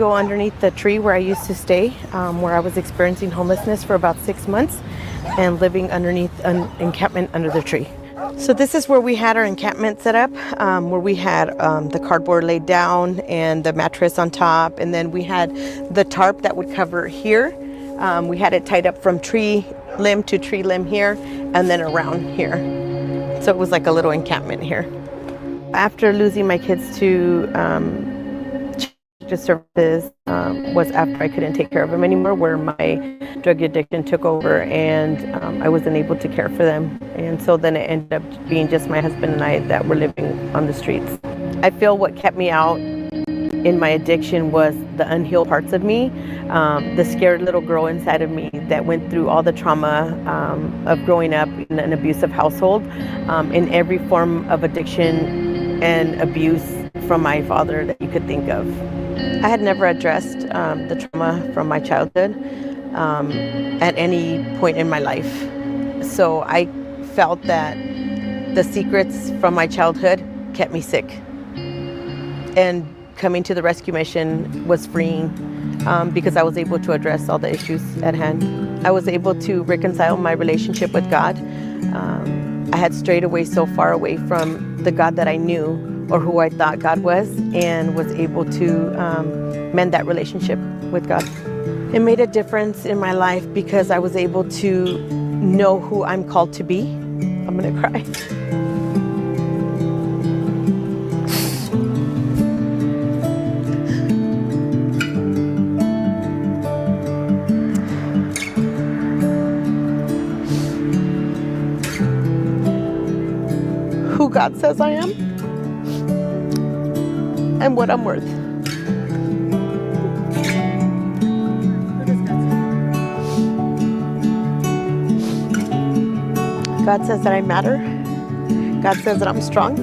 Go underneath the tree where I used to stay, where I was experiencing homelessness for about 6 months and living underneath an encampment under the tree. So this is where we had our encampment set up, where we had the cardboard laid down and the mattress on top, and then we had the tarp that would cover here. We had it tied up from tree limb to tree limb here, and then around here. So it was like a little encampment here. After losing my kids to services was after I couldn't take care of them anymore, where my drug addiction took over, and I wasn't able to care for them. And so then it ended up being just my husband and I that were living on the streets. I feel what kept me out in my addiction was the unhealed parts of me, the scared little girl inside of me that went through all the trauma of growing up in an abusive household, in every form of addiction and abuse from my father that you could think of. I had never addressed the trauma from my childhood at any point in my life. So I felt that the secrets from my childhood kept me sick. And coming to the rescue mission was freeing because I was able to address all the issues at hand. I was able to reconcile my relationship with God. I had strayed away so far away from the God that I knew, or who I thought God was, and was able to mend that relationship with God. It made a difference in my life because I was able to know who I'm called to be. I'm gonna cry. Who God says I am and what I'm worth. God says that I matter. God says that I'm strong.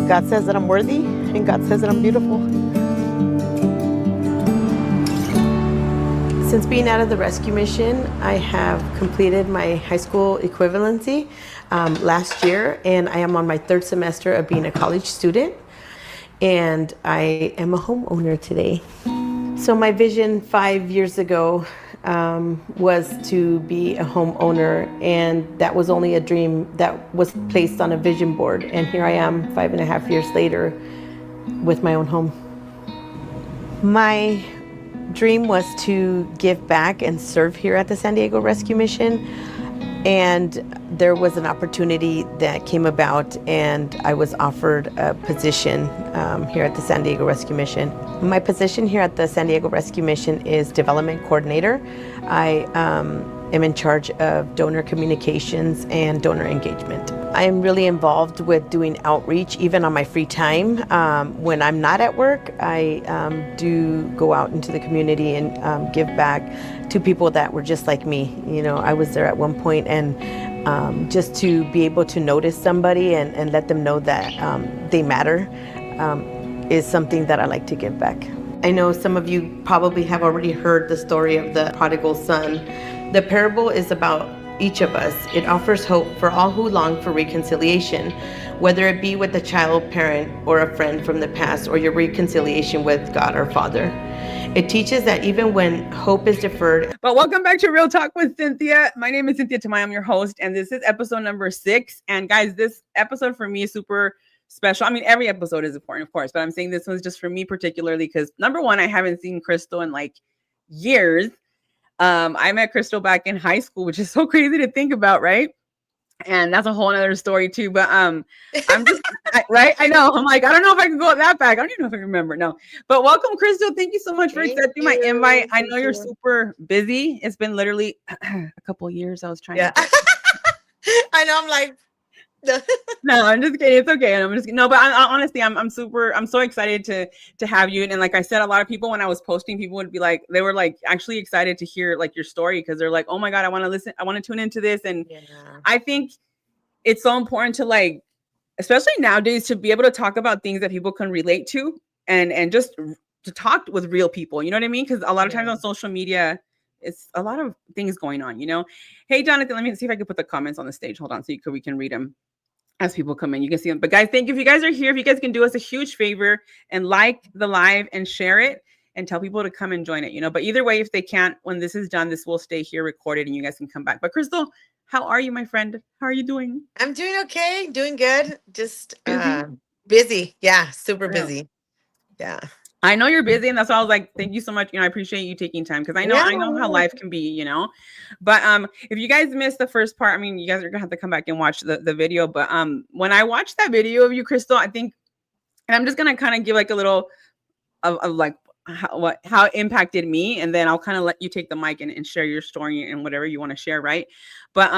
God says that I'm worthy. And God says that I'm beautiful. Since being out of the rescue mission, I have completed my high school equivalency last year, and I am on my third semester of being a college student, and I am a homeowner today. So my vision 5 years ago was to be a homeowner, and that was only a dream that was placed on a vision board, and here I am 5.5 years later with my own home. My dream was to give back and serve here at the San Diego Rescue Mission, and there was an opportunity that came about, and I was offered a position here at the San Diego Rescue Mission. My position here at the San Diego Rescue Mission is development coordinator. I am in charge of donor communications and donor engagement. I am really involved with doing outreach even on my free time. When I'm not at work, I do go out into the community and give back to people that were just like me. You know, I was there at one point, and just to be able to notice somebody and let them know that they matter is something that I like to give back. I know some of you probably have already heard the story of the prodigal son. The parable is about each of us. It offers hope for all who long for reconciliation, whether it be with a child, parent, or a friend from the past, or your reconciliation with God our Father. It teaches that even when hope is deferred. But welcome back to Real Talk with Cinthia. My name is Cinthia Tamay. I'm your host, and this is episode number 6. And guys, this episode for me is super special. I mean, every episode is important, of course, but I'm saying this one's just for me particularly because, number one, I haven't seen Crystal in like years. I met Crystal back in high school, which is so crazy to think about, right? And that's a whole other story too. But I'm just right. I know. I'm like, I don't know if I can go that back. I don't even know if I can remember. No. But welcome, Crystal. Thank you so much for accepting my invite. I know you're super busy. It's been literally a couple of years. I was trying to. I know. I'm like. No, I'm just kidding. It's okay. I'm just no, but honestly, I'm so excited to have you. And like I said, a lot of people when I was posting, people would be like, they were like actually excited to hear like your story because they're like, oh my God, I want to listen. I want to tune into this. And I think it's so important to like, especially nowadays, to be able to talk about things that people can relate to and just to talk with real people. You know what I mean? Because a lot of times on social media, it's a lot of things going on, you know? Hey, Jonathan, let me see if I can put the comments on the stage. Hold on, so we can read them as people come in. You can see them. But guys, thank you. If you guys are here, if you guys can do us a huge favor and like the live and share it. and tell people to come and join it, But either way, if they can't, when this is done, this will stay here recorded and you guys can come back. But Crystal, how are you, my friend? How are you doing? I'm doing okay, doing good. Just Busy? busy. Yeah, super Yeah. busy. Yeah. I know you're busy, and that's why I was like, thank you so much. I appreciate you taking time because Yeah. I know how life can be. But if you guys missed the first part, I mean, you guys are gonna have to come back and watch the video. But when I watched that video of you, Crystal, I think, and I'm just gonna kind of give like a little of like how it impacted me, and then I'll kind of let you take the mic and share your story and whatever you want to share, right? But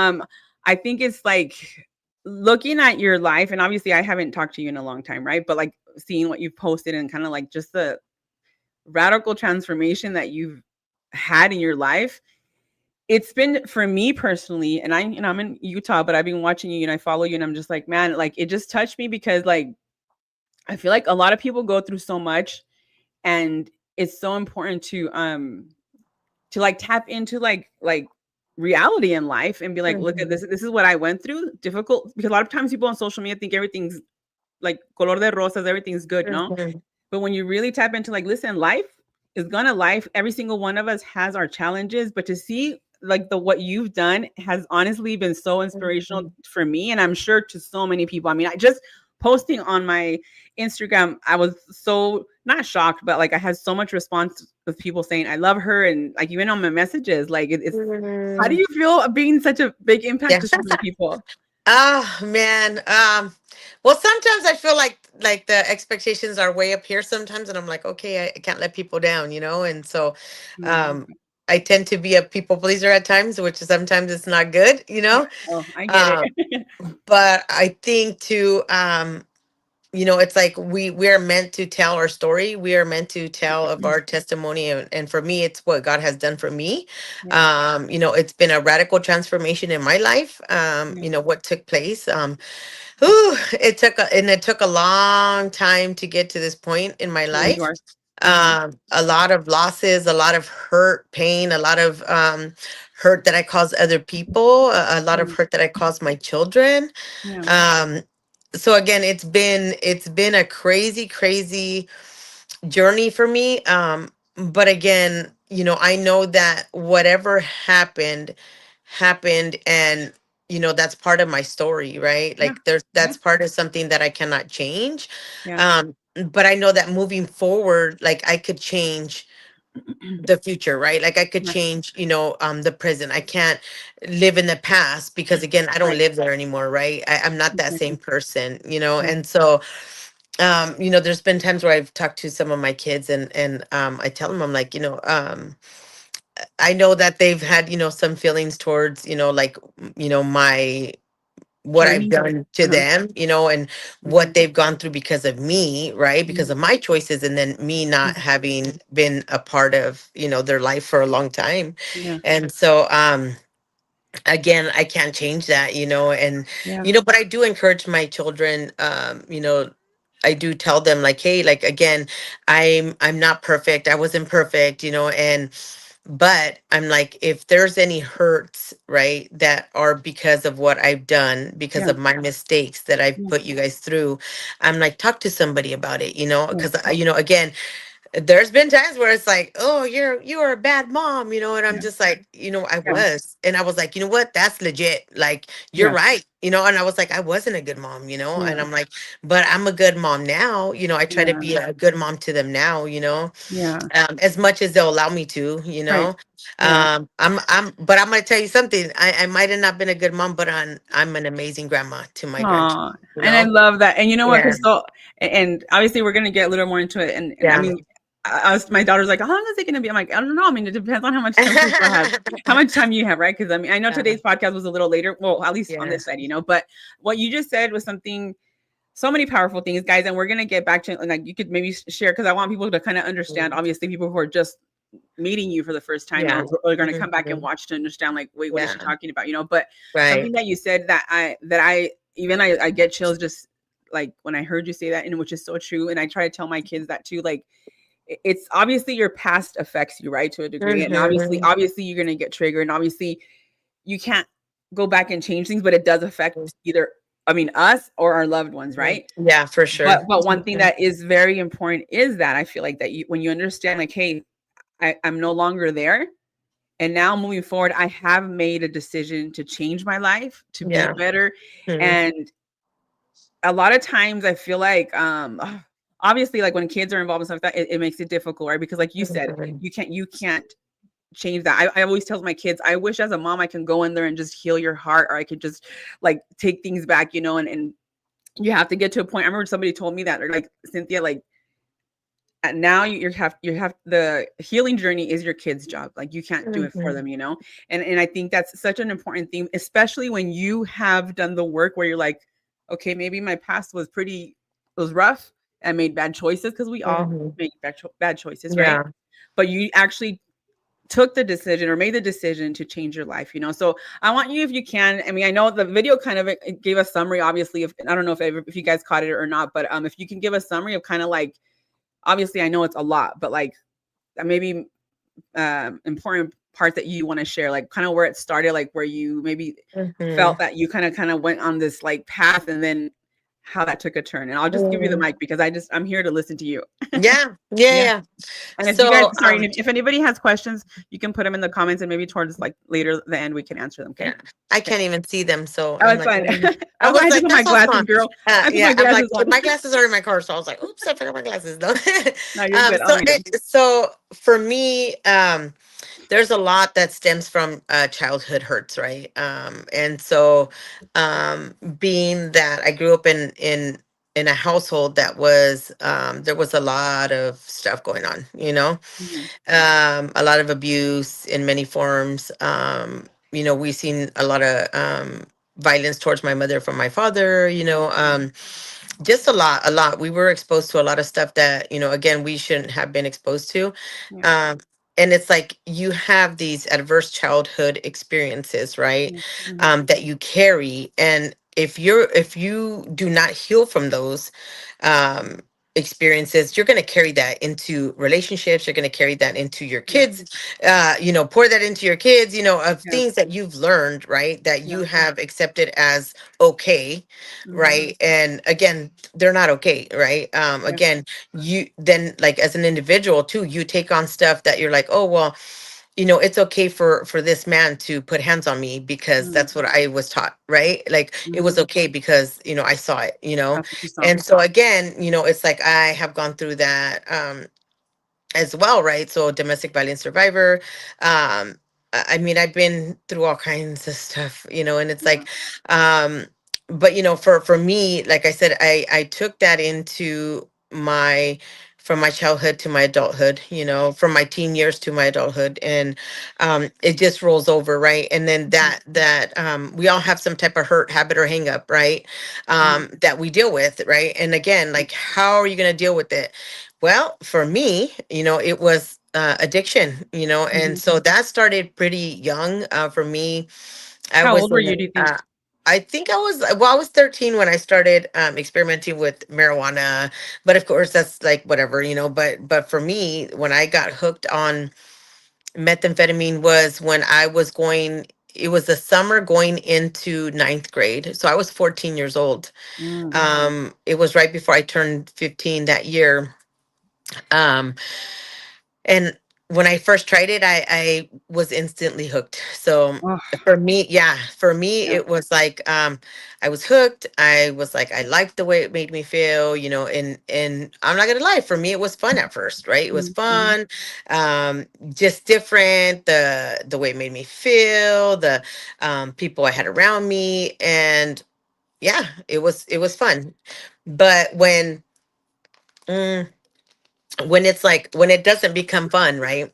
I think it's like looking at your life, and obviously I haven't talked to you in a long time, right? But like seeing what you've posted and kind of like just the radical transformation that you've had in your life. It's been, for me personally, and I'm in Utah, but I've been watching you and I follow you, and I'm just like, man, like it just touched me because like I feel like a lot of people go through so much, and it's so important to like tap into like reality in life and be like, look at this. This is what I went through. Difficult, because a lot of times people on social media think everything's like color de rosas, everything's good, no? But when you really tap into like, listen, life is gonna life. Every single one of us has our challenges, but to see like what you've done has honestly been so inspirational for me, and I'm sure to so many people. I mean, I just posting on my Instagram, I was so not shocked, but like I had so much response with people saying I love her, and like even on my messages, like it's. How do you feel being such a big impact to so many people? Oh man. Well, sometimes I feel like the expectations are way up here sometimes, and I'm like, okay, I can't let people down, and so I tend to be a people pleaser at times, which sometimes it's not good, Oh, I get it. But I think too, it's like we are meant to tell our story. We are meant to tell of our testimony, and for me, it's what God has done for me. It's been a radical transformation in my life. What took place. It took a long time to get to this point in my Yeah, life. you are. A lot of losses, a lot of hurt, pain, a lot of hurt that I caused other people, a lot of hurt that I caused my children. Yeah. So again, it's been a crazy journey for me. But again, I know that whatever happened, and that's part of my story, right? Yeah. Like that's part of something that I cannot change. Yeah. But I know that moving forward, like I could change the future, right? Like I could Yeah. change, the present. I can't live in the past because again, I don't Right. live there anymore, right? I'm not that same Exactly. person, Yeah. and so there's been times where I've talked to some of my kids, and I tell them, I'm like, I know that they've had, some feelings towards, like, my what I've Journey. done to them, and what they've gone through because of me, right? Because of my choices, and then me not having been a part of, their life for a long time. Yeah. And so again, I can't change that, and Yeah. but I do encourage my children, I do tell them like, hey, like again, I'm not perfect. I wasn't perfect, but I'm like, if there's any hurts, right, that are because of what I've done, because Yeah. of my mistakes that I've Yeah. put you guys through, I'm like, talk to somebody about it, Yeah. because again, there's been times where it's like, oh, you are a bad mom, and I'm Yeah. just like, I Yeah. was, and I was like, you know what, that's legit, like you're Yeah. right, and I was like, I wasn't a good mom, Yeah. and I'm like, but I'm a good mom now, I try to Yeah. be a good mom to them now, Yeah. as much as they'll allow me to, Right. Yeah. but I'm gonna tell you something, I might have not been a good mom, but I'm an amazing grandma to my Aw, grandchildren, and I love that. And you know what, yeah, Crystal? And obviously, we're gonna get a little more into it. And I yeah. mean, my daughter's like, "How long is it gonna be?" I'm like, "I don't know. I mean, it depends on how much time Crystal has, how much time you have, right?" Because I mean, I know Yeah, today's podcast was a little later. Well, at least on yeah. this side, But what you just said was something, so many powerful things, guys. And we're gonna get back to, like, you could maybe share, because I want people to kind of understand. Mm. Obviously, people who are just meeting you for the first time Yeah. and are going to come back and Mhm. watch to understand, like, wait, what is she Yeah. talking about? But something Right. that you said that I get chills just like when I heard you say that, and which is so true. And I try to tell my kids that too. Like, it's obviously your past affects you, right, to a degree. And Mhm. obviously you're going to get triggered, and obviously you can't go back and change things, but it does affect either I mean, us or our loved ones, Mm. right? Yeah, for sure. But one thing that is very important is that I feel like that when you understand, like, hey, I'm no longer there. And now moving forward, I have made a decision to change my life, to be Yeah. better. Mhm. And a lot of times I feel like, obviously, like when kids are involved in stuff like that, it makes it difficult, right? Because like you said, Mhm. you can't change that. I always tell my kids, I wish as a mom I can go in there and just heal your heart, or I could just like take things back, and you have to get to a point. I remember somebody told me that, or like, Cinthia, like, now you have the healing journey is your kid's job. Like, you can't do it for Mhm. them. And I think that's such an important thing, especially when you have done the work where you're like, okay, maybe my past was rough and made bad choices, because we all Mhm. make bad choices, right? Yeah. But you actually took the decision or made the decision to change your life. So I want you, if you can, I mean, I know the video kind of it gave a summary, obviously, if I don't know if you guys caught it or not, but if you can give a summary of kind of like, obviously I know it's a lot, but like maybe important part that you want to share, like kind of where it started, like where you maybe Mhm. felt that you kind of went on this like path, and then how that took a turn. And I'll just give you the Mhm. mic because I'm here to listen to you. Yeah. Yeah. Yeah. Yeah. And if you guys, So, sorry, if anybody has questions, you can put them in the comments, and maybe towards like later the end we can answer them. yeah, Okay. I Okay. can't even see them. So Oh, I'm it's like, fine. I I was had to like, put my that's so glasses, small. girl. I put Yeah, my I'm like, glasses on. my glasses are in my car. So I was like, oops, I forgot my glasses. No. No, you're good. I'll read them. So for me, there's a lot that stems from childhood hurts, right? And so being that I grew up in a household that was there was a lot of stuff going on, Mhm. a lot of abuse in many forms. We've seen a lot of violence towards my mother from my father, just a lot. We were exposed to a lot of stuff that, again, we shouldn't have been exposed to. Yeah. Um, and it's like you have these adverse childhood experiences, right? Mhm. That you carry. And if you do not heal from those, um, experiences, you're going to carry that into relationships. You're going to carry that into your Yeah. kids, pour that into your kids, of Yeah. things that you've learned, right? That Yeah. you have accepted as okay, Mhm. right? And again, they're not okay, right? Yeah. Again, you then, like, as an individual too, you take on stuff that you're like, oh well, it's okay for this man to put hands on me because Mhm. that's what I was taught, right? Like, it was Mhm. okay because I saw it, That's what you saw. and so again, it's like I have gone through that as well, right? So domestic violence survivor. I mean, I've been through all kinds of stuff, and it's Yeah. like, um, but for me, like I said, I took that into my from my childhood to my adulthood, from my teen years to my adulthood, and it just rolls over, right? And then Mhm. that we all have some type of hurt, habit, or hang up, right? Mhm. That we deal with, right? And again, like, how are you going to deal with it? Well, for me, it was addiction, and Mhm. so that started pretty young. For me, I How was old were in, you, do you think? I think I was 13 when I started experimenting with marijuana, but of course that's like whatever, but for me, when I got hooked on methamphetamine was when I was going, it was the summer going into ninth grade. So I was 14 years old. Mm. It was right before I turned 15 that year. Um, and when I first tried it, I was instantly hooked. So Oh, for me, yeah. it was like, I was hooked. I was like, I liked the way it made me feel, and I'm not gonna lie, for me, it was fun at first, right? It was Mhm. fun, just different, the way it made me feel, the people I had around me, and yeah, it was fun. But mm, when it's like when it doesn't become fun, right?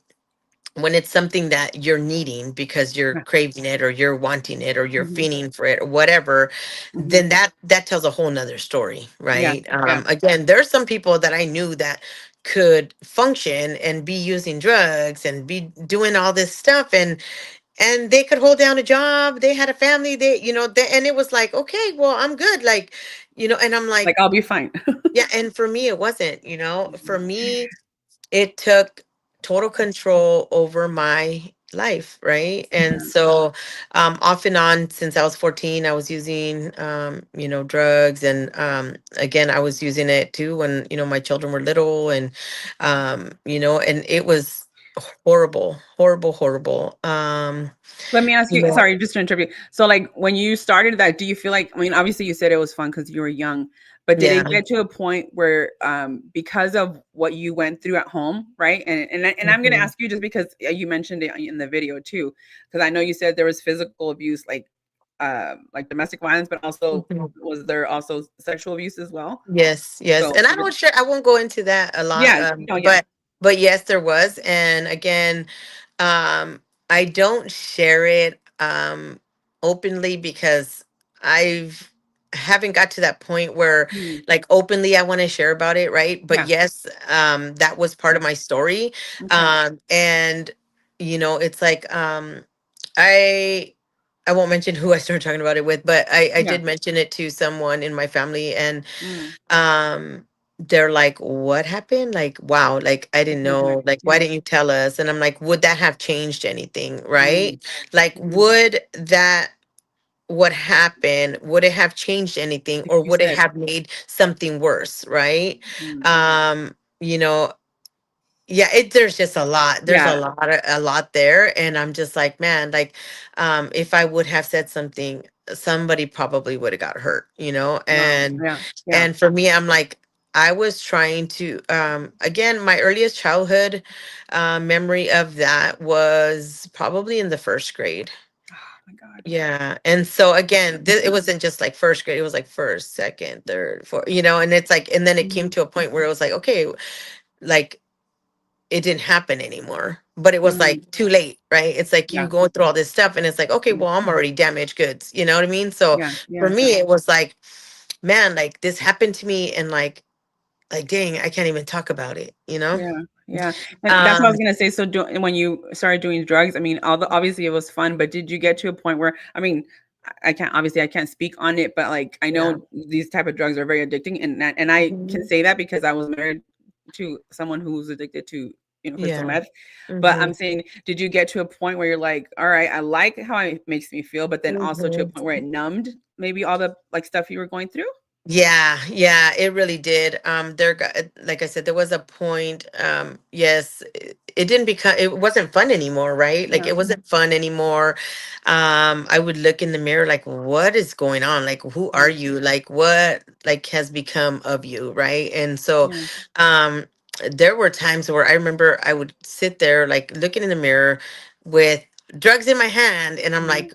When it's something that you're needing because you're Yeah. craving it or you're wanting it or you're Mhm. feeling for it or whatever, Mhm. then that tells a whole nother story, Yeah. right? Yeah. Again, there's some people that I knew that could function and be using drugs and be doing all this stuff, and they could hold down a job, they had a family, and it was like, okay, well, I'm good, like, and I'm Like, like, I'll be fine. yeah. And for me, it wasn't, for Mhm. me, it took total control over my life, right? And Yeah. so off and on since I was 14, I was using drugs, and again, I was using it too when my children were little, and and it was horrible, horrible, horrible. Let me ask you you, know sorry, just to interrupt you. So, like, when you started that, do you feel like, I mean, obviously you said it was fun because you were young, but did yeah. it get to a point where, because of what you went through at home, right? And I'm going to Mhm. ask you just because you mentioned it in the video too, because I know you said there was physical abuse, like domestic violence, but also Mhm. was there also sexual abuse as well? Yes, yes. So, And I don't sure I won't go into that a lot. yeah, no, yeah, But yes, there was. And again, I don't share it openly because I've haven't got to that point where mm, like openly I want to share about it, right? But yeah, yes, that was part of my story. okay, And it's like I I won't mention who I started talking about it with, but I yeah, did mention it to someone in my family, and mm, um they're like, what happened? Like, wow, like I didn't mhm, know, like why yeah, didn't you tell us? And I'm like, would that have changed anything, mm, right? Like, mhm, would that what happened, would it have changed anything, like or you would it said, have made something worse, right? mm, um you know yeah, there's just a lot, there's yeah, a lot there, and I'm just like, man, like if I would have said something, somebody probably would have got hurt, wow, and yeah, yeah. for me, I'm like, I was trying to again, my earliest childhood memory of that was probably in the first grade. Oh my God. Yeah. And so again, it wasn't just like first grade, it was like first, second, third, fourth, and it's like, and then it came Mhm. to a point where it was like, okay, like it didn't happen anymore, but it was Mm, like too late, right? It's like you yeah, going through all this stuff, and it's like, okay, mm, well, I'm already damaged goods, you know what I mean? So yeah, for yeah, me, it was like, man, like this happened to me, and like dang, I can't even talk about it, yeah, yeah. And that's what I um was gonna say. So, when you started doing drugs, I mean, obviously it was fun, but did you get to a point where, I mean, I can't, obviously I can't speak on it, but like I yeah. know these type of drugs are very addicting, and I can Mhm. say that because I was married to someone who was addicted to crystal Yeah. meth. But Hmm. I'm saying, did you get to a point where you're like, all right, I like how it makes me feel, but then also to a Hmm. point where it numbed maybe all the like stuff you were going through? Yeah, yeah, it really did. Like I said, there was a point. Yes, it didn't become. It wasn't fun anymore, right? Like Yeah, it wasn't fun anymore. I would look in the mirror, like, what is going on? Like, who are yeah, you? Like, what like has become of you, right? And so, yeah. um, there were times where I remember I would sit there, like, looking in the mirror with drugs in my hand, and I'm Mhm, like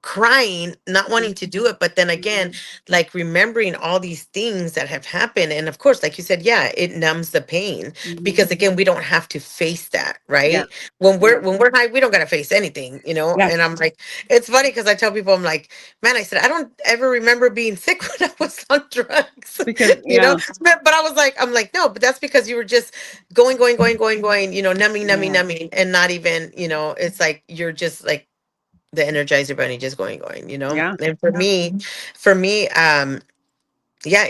crying, not wanting to do it, but then again, mhm, like remembering all these things that have happened. And of course, like you said, yeah, it numbs the pain, mhm. because again, we don't have to face that, Yeah, right? when we're yeah, when we're high, we don't got to face anything, yeah. and I'm like, it's funny because I tell people, I'm like, man, I said, I don't ever remember being sick when I was on drugs. Because yeah, But I was like, I'm like, no, but that's because you were just going, numbing, numbing, yeah, numbing, and not even, it's like you're just like the energizer bunny, just going. yeah, And for me, yeah,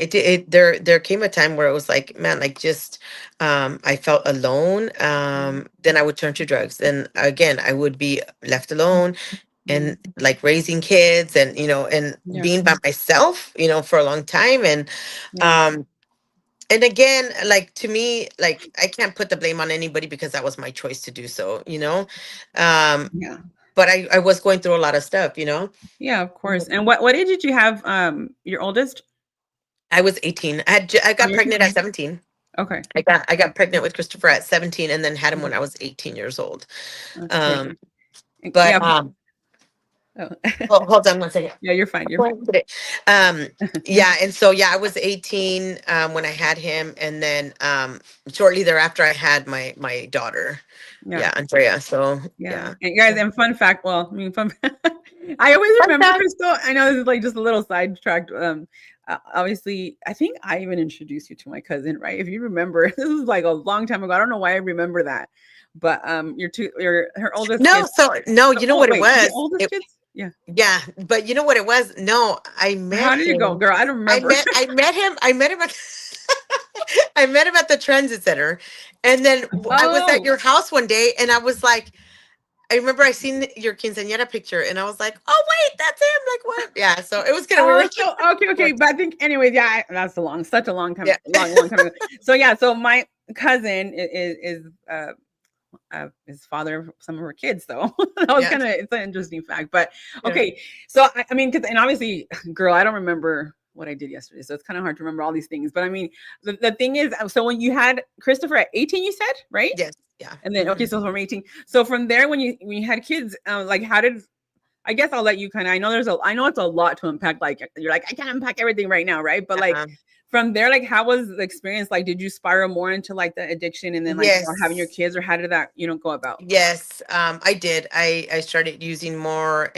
there came a time where it was like, man, like just I felt alone. Then I would turn to drugs, then again I would be left alone, mhm, and like raising kids, and yeah, being by myself, for a long time. yeah, Um and again, like, to me, like, I can't put the blame on anybody because that was my choice to do so. um yeah, but I was going through a lot of stuff. yeah. Of course. Mhm. And what age did you have? Your oldest? I was 18. I Oh, got you're pregnant at 17. okay. I got pregnant with Christopher at 17, and then had him when Mhm, I was 18 years old. that's Um, crazy. but Yeah. Oh. hold on one second. Yeah, you're fine. You're Going today. Um, yeah, and so yeah, I was 18 when I had him, and then shortly thereafter I had my daughter. yeah, Yeah, Andrea. So yeah. yeah. And guys, and fun fact. Well, I mean, fun. I always Fun remember fact. Crystal. I know this is like just a little sidetracked. Obviously, I think I even introduced you to my cousin, right? If you remember, this was like a long time ago. I don't know why I remember that, but her oldest No, kid. so no, you know Oh what it wait, is it was? oldest kids? Yeah. Yeah, but you know what it was? No, I met How did it go, him. girl? I don't I remember. met I met him. I met him at I met him at the transit center. And then I was at Oh, your house one day, and I was like, I remember I seen your quinceañera picture and I was like, oh wait, that's him. Like what? Yeah. So it was kind of Oh, weird. so okay. But I think, anyways, yeah, that's such a long time, Yeah. long time ago. So yeah, so my cousin is father of some of her kids, though. That was Yeah. it's an interesting fact. But Yeah. okay, so I mean, and obviously, girl, I don't remember what I did yesterday, so it's kind of hard to remember all these things. But I mean, the thing is, so when you had Christopher at 18, you said, right? Yes. Yeah. And then okay, so from 18, so from there, when you had kids, like how did, I guess I'll let you kind of, I know it's a lot to unpack. Like you're like, I can't unpack everything right now, right? But like Um, from there, like how was the experience? Like, did you spiral more into like the addiction and then like having your yes. kids, or how did that, go about? Yes. I did. I started using more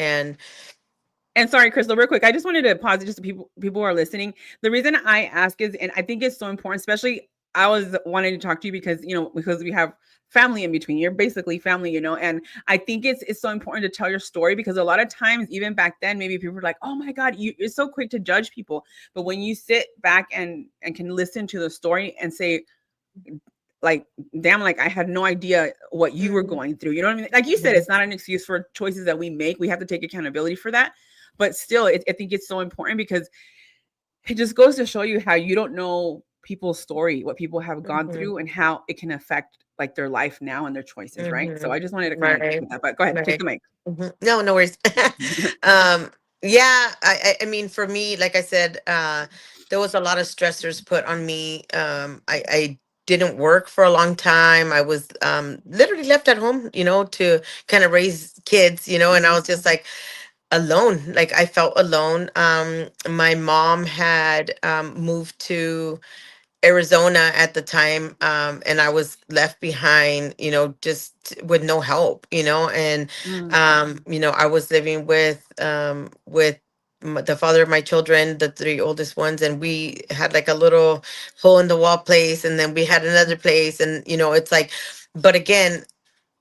And sorry, Crystal, real quick, I just wanted to pause it just so people who are listening. The reason I ask is, and I think it's so important, especially I was wanting to talk to you because, because we have family in between. You're basically family, and I think it's so important to tell your story, because a lot of times, even back then, maybe people were like, oh my God, you're so quick to judge people. But when you sit back and can listen to the story and say, like, damn, like I had no idea what you were going through. You know what I mean? Like you said, it's not an excuse for choices that we make. We have to take accountability for that. But still, I think it's so important, because it just goes to show you how you don't know people's story, what people have gone through, and how it can affect like their life now and their choices, right? So I just wanted to kind of right. with that, but go ahead, take Right. the mic. No, no worries. Yeah, I mean, for me, like I said, there was a lot of stressors put on me. I didn't work for a long time. I was literally left at home, to kind of raise kids, and I was just like alone. Like I felt alone. My mom had moved to Arizona at the time, and I was left behind, just with no help, and Mm, I was living with the father of my children, the three oldest ones, and we had like a little hole in the wall place, and then we had another place, and it's like, but again,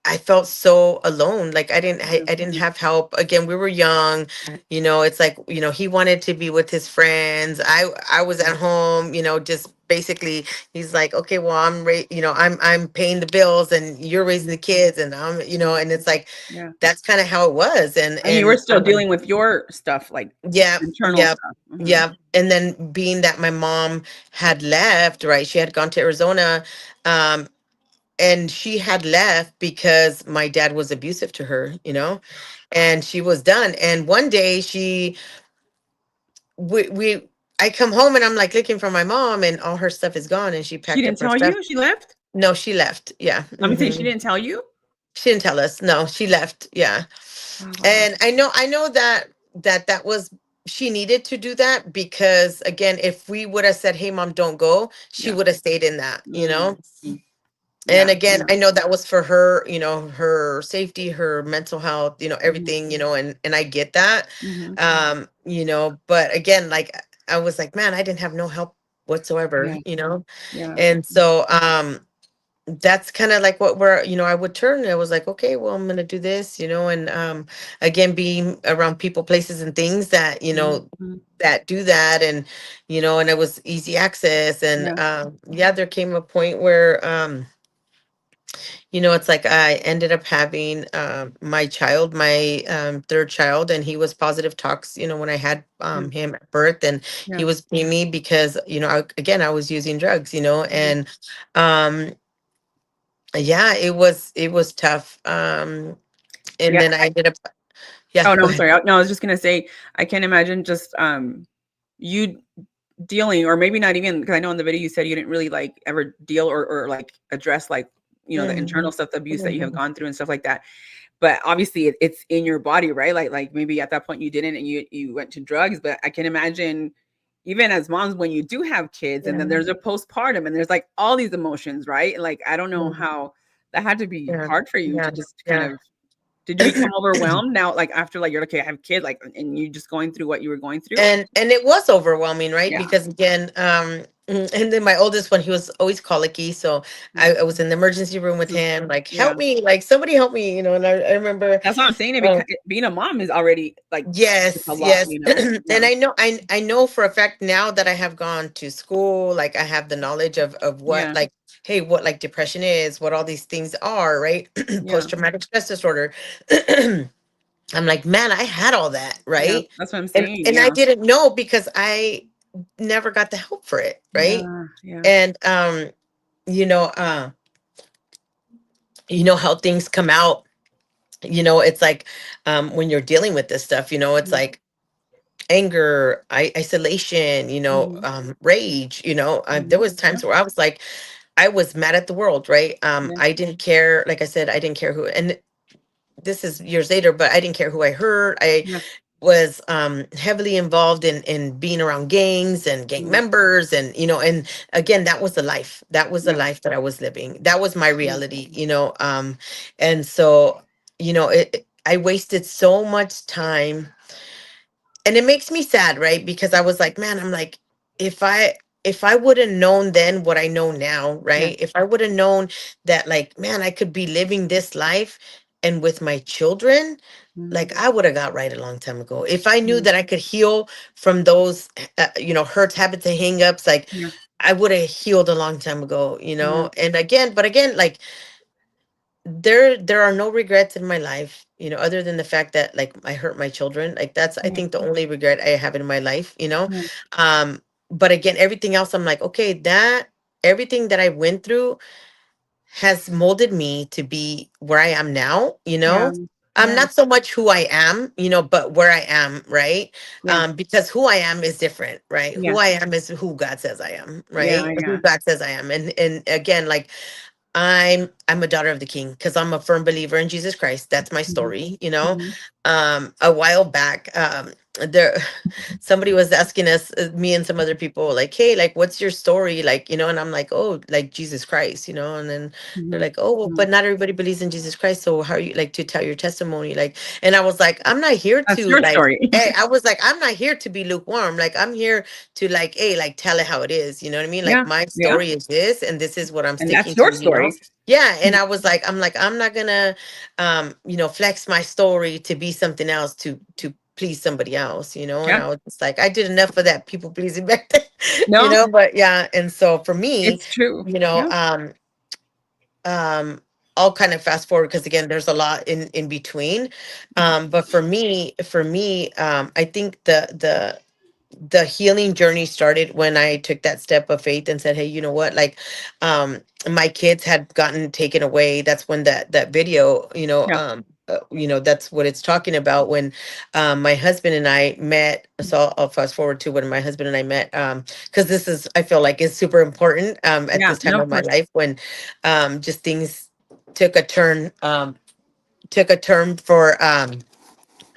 I felt so alone. Like I didn't have help. Again, we were young, it's like, he wanted to be with his friends. I was at home, just basically he's like, okay, well, I'm paying the bills and you're raising the kids, and and it's like, yeah. that's kind of how it was. And you were still dealing with your stuff, like Yeah, internal yeah, stuff. yeah. And then being that my mom had left, right? She had gone to Arizona. Um, and she had left because my dad was abusive to her, and she was done. And one day we I come home and I'm like looking for my mom, and all her stuff is gone, and she She packed didn't up her tell stuff. you she left? No, she left. Yeah. I'm saying she didn't tell you? She didn't tell us. No, she left. Yeah. Oh, wow. And I know that was, she needed to do that, because again, if we would have said, hey mom, don't go, she Yeah. would have stayed in that, Mm. And Yeah. again, I know that was for her, her safety, her mental health, Mhm. everything, and I get that. Mhm. But again, like I was like, man, I didn't have no help whatsoever, Yeah. Yeah. And so that's kind of like what I would turn, and I was like, okay, well, I'm gonna do this, and again, being around people, places, and things that, Mhm. that do that, and and it was easy access, and Yeah. yeah, there came a point where it's like I ended up having my child, my third child, and he was positive tox, when I had Yeah. him at birth, and he Yeah. was paying me because, again, I was using drugs, Mhm. and um, yeah, it was tough. And Yeah. then I ended up, yeah, Oh, no, go I'm ahead. sorry. No, I was just gonna say, I can't imagine just you dealing, or maybe not even, because I know in the video you said you didn't really like ever deal or like address like the internal Mhm, stuff, the abuse that you have mhm. gone through and stuff like that. But obviously it's in your body, right? Like maybe at that point you didn't, and you went to drugs. But I can imagine, even as moms, when you do have kids and Yeah, then there's a postpartum and there's like all these emotions, right? Like I don't know mhm, how that had to be yeah, hard for you yeah, to just kind yeah. of, did you become overwhelmed now, like after, like you're like, okay, I have a kid, like, and you just going through what you were going through? And it was overwhelming, right? Yeah. Because again, And then my oldest one, he was always colicky. So I was in the emergency room with him, like, Yeah. help me, like somebody help me, and I remember. That's what I'm saying. It uh, being a mom is already like it's yes, a lot, yes. you know. And Yeah. I know for a fact now that I have gone to school, like I have the knowledge of what, Yeah. like, hey, what like depression is, what all these things are, right? Yeah. Post-traumatic stress disorder. I'm like, man, I had all that, Yeah. right? That's what I'm and saying. and I Yeah. didn't know because I never got the help for it, right? Yeah. Yeah. And you know, how things come out, it's like, when you're dealing with this stuff, it's Mhm. like anger, isolation, Mhm. rage, there Mhm. was Yeah. times where I was like, I was mad at the world, right? Yeah. I didn't care, like I said, I didn't care who, and this is years later, but I didn't care who I hurt. I Yeah. was heavily involved in being around gangs and gang Mhm. members, and and again, that was the life, Yeah. that I was living, that was my Yeah. reality, and so I wasted so much time, and it makes me sad, right? Because I was like, man, I'm like, if I would have known then what I know now, Yeah. right? If I would have known that, like, man, I could be living this life and with my children, Mhm. like, I would have got right a long time ago. If I knew Yeah. that I could heal from those hurts, habits, and hangups, like, Yeah. I would have healed a long time ago, Yeah. and again, like, there are no regrets in my life, other than the fact that, like, I hurt my children. Like, that's, I Yeah. think, the only regret I have in my life, Yeah. um but again, everything else, I'm like, okay, that everything that I went through has molded me to be where I am now, Yeah. I'm Yeah. not so much who I am, but where I am, right? Yeah. Because who I am is different, right? Yeah. Who I am is who God says I am, Yeah. right? Who Yeah. God says I am. And again, like, I'm a daughter of the King because I'm a firm believer in Jesus Christ. That's my Mhm. story, Mhm. A while back, there somebody was asking us, me and some other people, like, hey, like, what's your story, like, and I'm like, oh, like Jesus Christ, and then they're Mhm. like, oh, well, Mhm. but not everybody believes in Jesus Christ, so how are you, like, to tell your testimony, like, and I was like, I'm not here That's to, your like, story. hey, I was like, I'm not here to be lukewarm, like, I'm here to, like, hey, like, tell it how it is, you know what I mean, like, Yeah. my Yeah. story is this, and this is what I'm And that's sticking your to. story. Yeah, and I was like, I'm not gonna flex my story to be something else, to please somebody else, and Yeah. I was just like, I did enough of that people pleasing back then, No, but yeah. And so for me, it's true. you know Yeah. um um I'll kind of fast forward because again, there's a lot in between, but for me, I think the healing journey started when I took that step of faith and said, hey, you know what, like, my kids had gotten taken away. That's when that video, Yeah. that's what it's talking about, when my husband and I met. So I'll fast forward to when my husband and I met, because this is, I feel like, is super important at Yeah. this time No, of of my course. life, when just things took a turn, for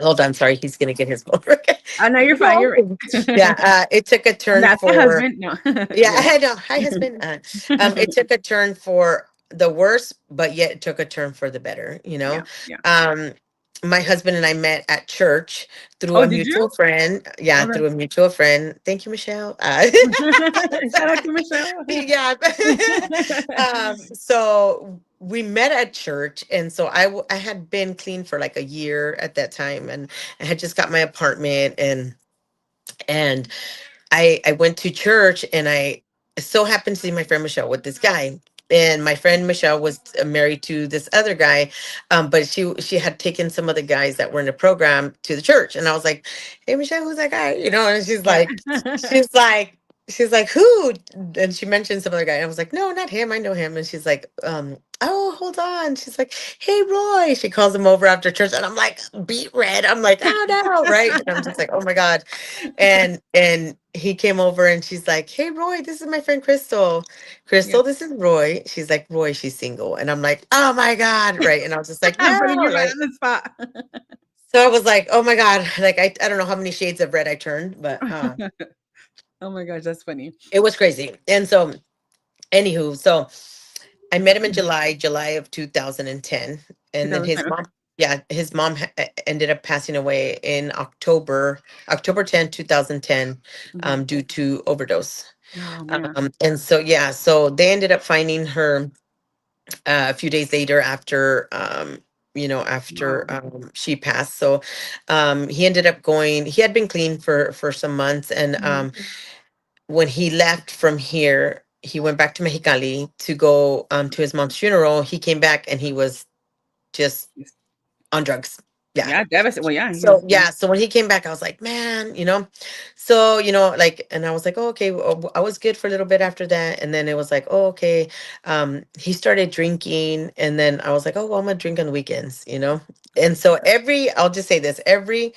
hold on, sorry, he's gonna get his motor. Oh no, you're fine. You're Yeah, right. it took a And turn that's my for, husband. No. yeah, Yeah. I know. Hi, husband. It took a turn for the worse, but yet it took a turn for the better, Yeah. Yeah. Um, my husband and I met at church through Oh, a did mutual you? friend. Yeah, Okay. through a mutual friend. Thank you, Michelle. Shout out to Michelle. Yeah. So we met at church, and so I had been clean for like a year at that time, and I had just got my apartment, and I went to church, and I so happened to see my friend Michelle with this guy. And my friend Michelle was married to this other guy, but she had taken some of the guys that were in the program to the church. And I was like, "Hey Michelle, who's that guy?" And Yeah. she's like, who? And she mentioned some other guy. And I was like, no, not him. I know him. And she's like, oh, hold on. She's like, hey Roy. She calls him over after church, and I'm like, beat red. I'm like, oh no, right? And I'm just like, oh my God. And he came over, and she's like, hey Roy, this is my friend Crystal. Yeah. Crystal, this is Roy. She's like, Roy, she's single. And I'm like, oh my God, right? And I was just like, no, I'm putting you right right? on the spot. So I was like, oh my God, like, I don't know how many shades of red I turned, but Oh my gosh, that's funny. it was crazy. And so, anywho, so I met him in July of 2010. And then his 2010. mom, yeah, his mom ended up passing away in October 10th, 2010, Mhm. due to overdose. Oh man. And so, yeah, so they ended up finding her a few days later after, after Wow. she passed. So he ended up going, he had been clean for some months. And Mhm. when he left from here, he went back to Mexicali to go to his mom's funeral. He came back and he was just Yes. on drugs. Yeah. Yeah, devastated. Well, yeah, he So was. Yeah. yeah, so when he came back, I was like, man, so like, and I was like, oh, okay, I was good for a little bit after that, and then it was like, oh, okay, he started drinking, and then I was like, oh, well, I'm gonna drink on the weekends. And so I'll just say this, every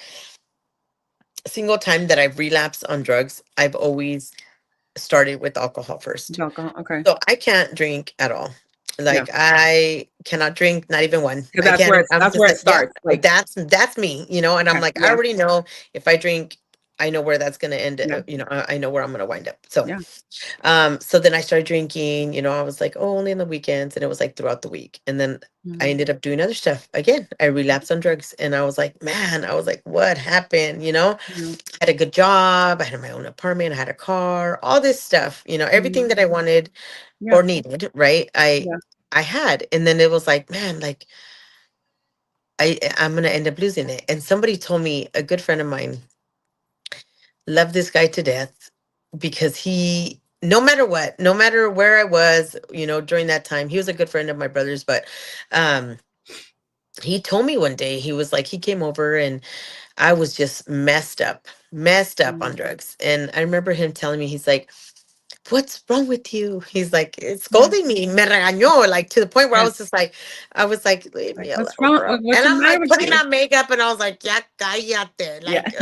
single time that I've relapsed on drugs, I've always started with alcohol first. Alcohol. Okay. So I can't drink at all. Yeah. Like I cannot drink, not even one. Because I that's where can't. it's I'm that's just where it like, yeah, starts. Like, that's me. And I'm okay. like, I Yeah. already know if I drink, I know where that's gonna end. Yeah. I know where I'm gonna wind up. So, Yeah. so then I started drinking. I was like, oh, only on the weekends, and it was like throughout the week. And then I Mhm. ended up doing other stuff again. I relapsed on drugs, and I was like, man, I was like, what happened? Yeah. Had a good job. I had my own apartment. I had a car. All this stuff. Everything Mhm. that I wanted Yeah. or needed, right? I Yeah. I had. And then it was like, man, like I'm gonna end up losing it. And somebody told me, a good friend of mine, loved this guy to death because he, no matter what, no matter where I was, during that time, he was a good friend of my brother's, but um he told me one day, he was like, he came over and I was just messed up on Mhm. drugs. And I remember him telling me, he's like, what's wrong with you? He's like, it's Yeah. scolding me, me regañó, like to the point where Yeah. I was like, leave Like, me what's alone, wrong? bro. What's And the I'm matter like with putting you? on makeup and I was like, ya cállate. Yeah. Like,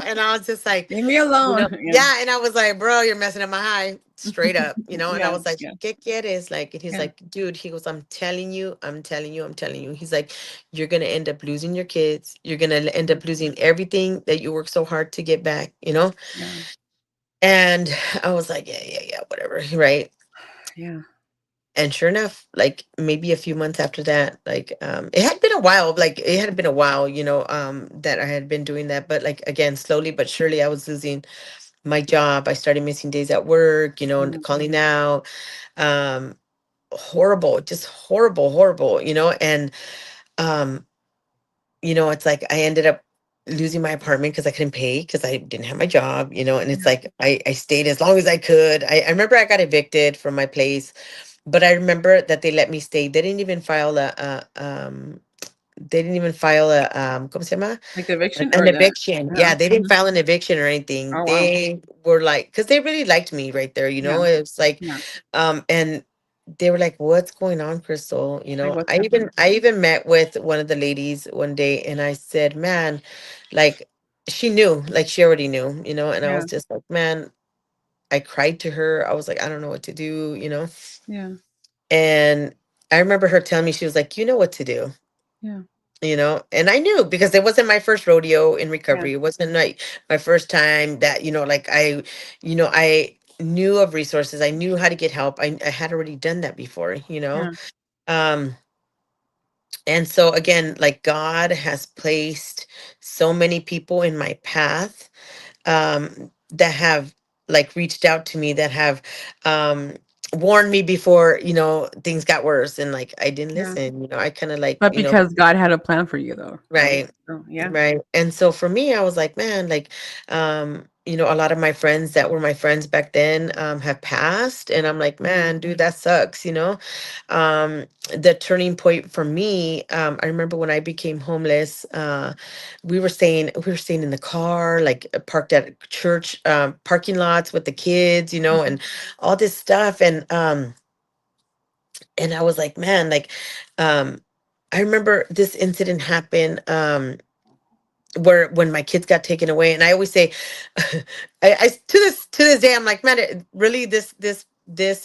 and I was just like, Leave me alone. Yeah. yeah. And I was like, bro, you're messing up my high straight up. And I Yeah. was like, Yeah. ¿qué quieres? Like, and he's Yeah. like, dude, he goes, I'm telling you, I'm telling you, I'm telling you. He's like, you're going to end up losing your kids. You're going to end Mhm. up losing everything that you work so hard to get back. Yeah. And I was like, yeah, yeah, yeah, whatever. Right. Yeah. And sure enough, like maybe a few months after that, like it had been a while, that I had been doing that. But like again, slowly but surely I was losing my job. I started missing days at work, and Mhm. calling out. Um, horrible, just horrible, horrible. And um, it's like I ended up losing my apartment because I couldn't pay because I didn't have my job, and it's Yeah. like I stayed as long as I could. I remember I got evicted from my place, but I remember that they let me stay. They didn't even file a ¿cómo se llama? Like the eviction An or the. eviction. Uh-huh. Yeah, they didn't file an eviction or anything. Oh wow. They were like, because they really liked me right there. Yeah. It was like, Yeah. and they were like, "What's going on, Crystal?" Like, what's I happening? even I even met with one of the ladies one day, and I said, "Man, like." She knew, like she already knew, and I Yeah. was just like, man, I cried to her. I was like, I don't know what to do. Yeah. And I remember her telling me, she was like, you know what to Yeah. do. And I knew because it wasn't my first rodeo in Yeah. recovery. It wasn't like my first time that, like I knew of resources. I knew how to get help. I had already done that before. Yeah. Um, and so again, like God has placed so many people in my path that have like reached out to me, that have um warned me before things got worse, and like I didn't Yeah. listen. I kind of like But because God had a plan for you, though, right? right. So yeah. Right. And so for me, I was like, man, like, a lot of my friends that were my friends back then have passed. And I'm like, Mhm. man, dude, that sucks. The turning point for me, I remember when I became homeless, we were staying in the car, like parked at church parking lots with the kids, Mhm. and all this stuff. And I was like, man, like, um, I remember this incident happened. Where when my kids got taken away, and I always say I to this day I'm like, man, really, this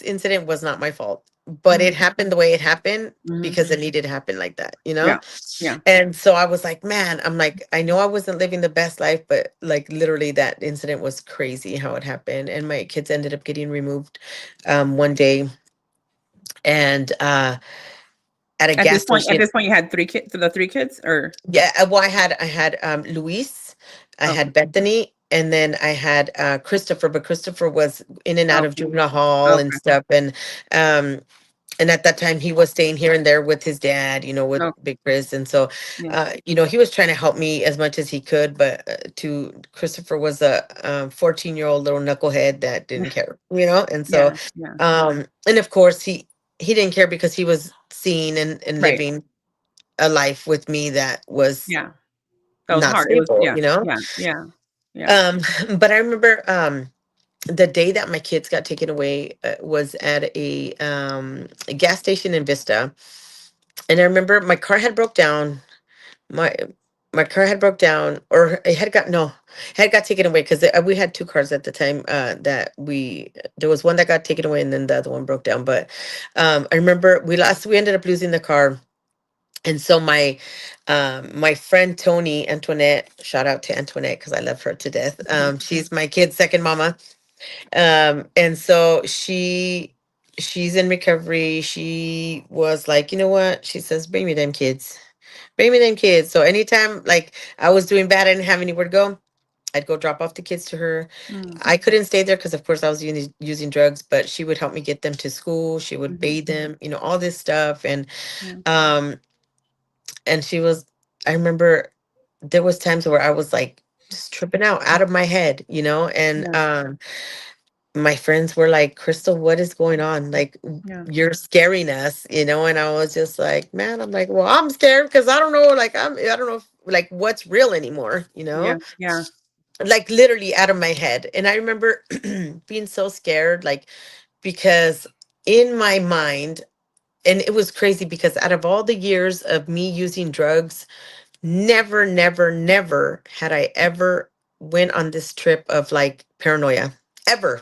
incident was not my fault, but Mhm. it happened the way it happened Mhm. because it needed to happen like that. Yeah. Yeah. And so I was like, man, I'm like, I know I wasn't living the best life, but like literally that incident was crazy how it happened, and my kids ended up getting removed one day, and at a gas At station. this point, you had the three kids, or Yeah, well, I had Luis, I okay. had Bethany, and then I had Christopher, but Christopher was in and out of Okay. juvenile hall and Okay. stuff, um, and at that time he was staying here and there with his dad, with Okay. Big Chris, and so Yeah. he was trying to help me as much as he could, but to Christopher was a 14-year-old little knucklehead that didn't care, and so Yeah. Yeah. and of course he didn't care because he was seeing and Right. living a life with me that was Yeah. That was not hard. It was, stable, yeah. Yeah. Yeah. Yeah. um but I remember the day that my kids got taken away was at a gas station in Vista, and I remember my car had broke down. My my car had broke down, or it had got no, it had got taken away because we had two cars at the time. That we There was one that got taken away, and then the other one broke down. But I remember we ended up losing the car, and so my friend Tony Antoinette, shout out to Antoinette because I love her to death. She's my kid's second mama, and so she's in recovery. She was like, you know what? She says, bring me them kids. Bring me them kids. So anytime like I was doing bad, I didn't have anywhere to go. I'd go drop off the kids to her. Mm. I couldn't stay there because of course I was using drugs, but she would help me get them to school. She would Mhm. bathe them, all this stuff. Yeah. Um and she was, I remember there was times where I was like just tripping out of my head, and Yeah. my friends were like, Crystal, what is going on? Like, Yeah. you're scaring us, and I was just like, man, I'm like, well, I'm scared because I don't know, like, I don't know if, like, what's real anymore, Yeah. Yeah. like literally out of my head. And I remember being so scared, like, because in my mind, and it was crazy because out of all the years of me using drugs, never, never, never had I ever went on this trip of like paranoia, ever.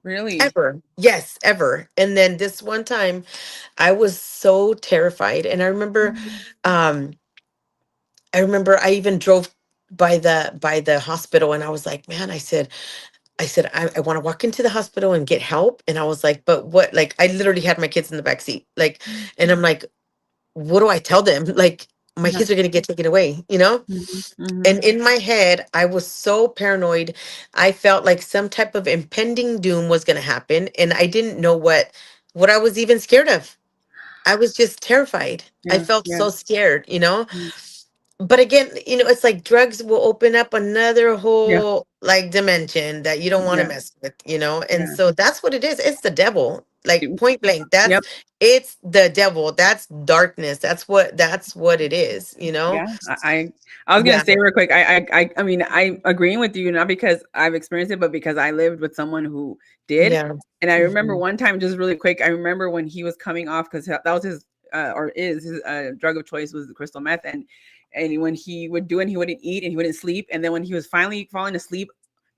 Really. Ever. Yes, ever. And then this one time I was so terrified. And Mhm. um I remember I even drove by the hospital, and I was like, man, I said, I want to walk into the hospital and get help. And I was like, but what, like I literally had my kids in the back seat. Like, and I'm like, what do I tell them? Like, my Yeah. kids are gonna get taken away, Mhm. Mhm. And in my head, I was so paranoid. I felt like some type of impending doom was going to happen, and I didn't know what I was even scared of. I was just terrified. I Yeah. felt Yeah. so scared. Mm. But again, it's like drugs will open up another Yeah. whole like dimension that you don't want to Yeah. mess with. And Yeah. so that's what it is. It's the devil. Like You- point blank. Yep. It's the devil. That's darkness. That's what it is. Yeah. I was gonna Yeah. say real quick. I mean, I'm agreeing with you, not because I've experienced it, but because I lived with someone who did. Yeah. And I remember Mhm. one time, just really quick. I remember when he was coming off, because that was his or is his drug of choice was the crystal meth, and when he would do it, he wouldn't eat and he wouldn't sleep. And then when he was finally falling asleep,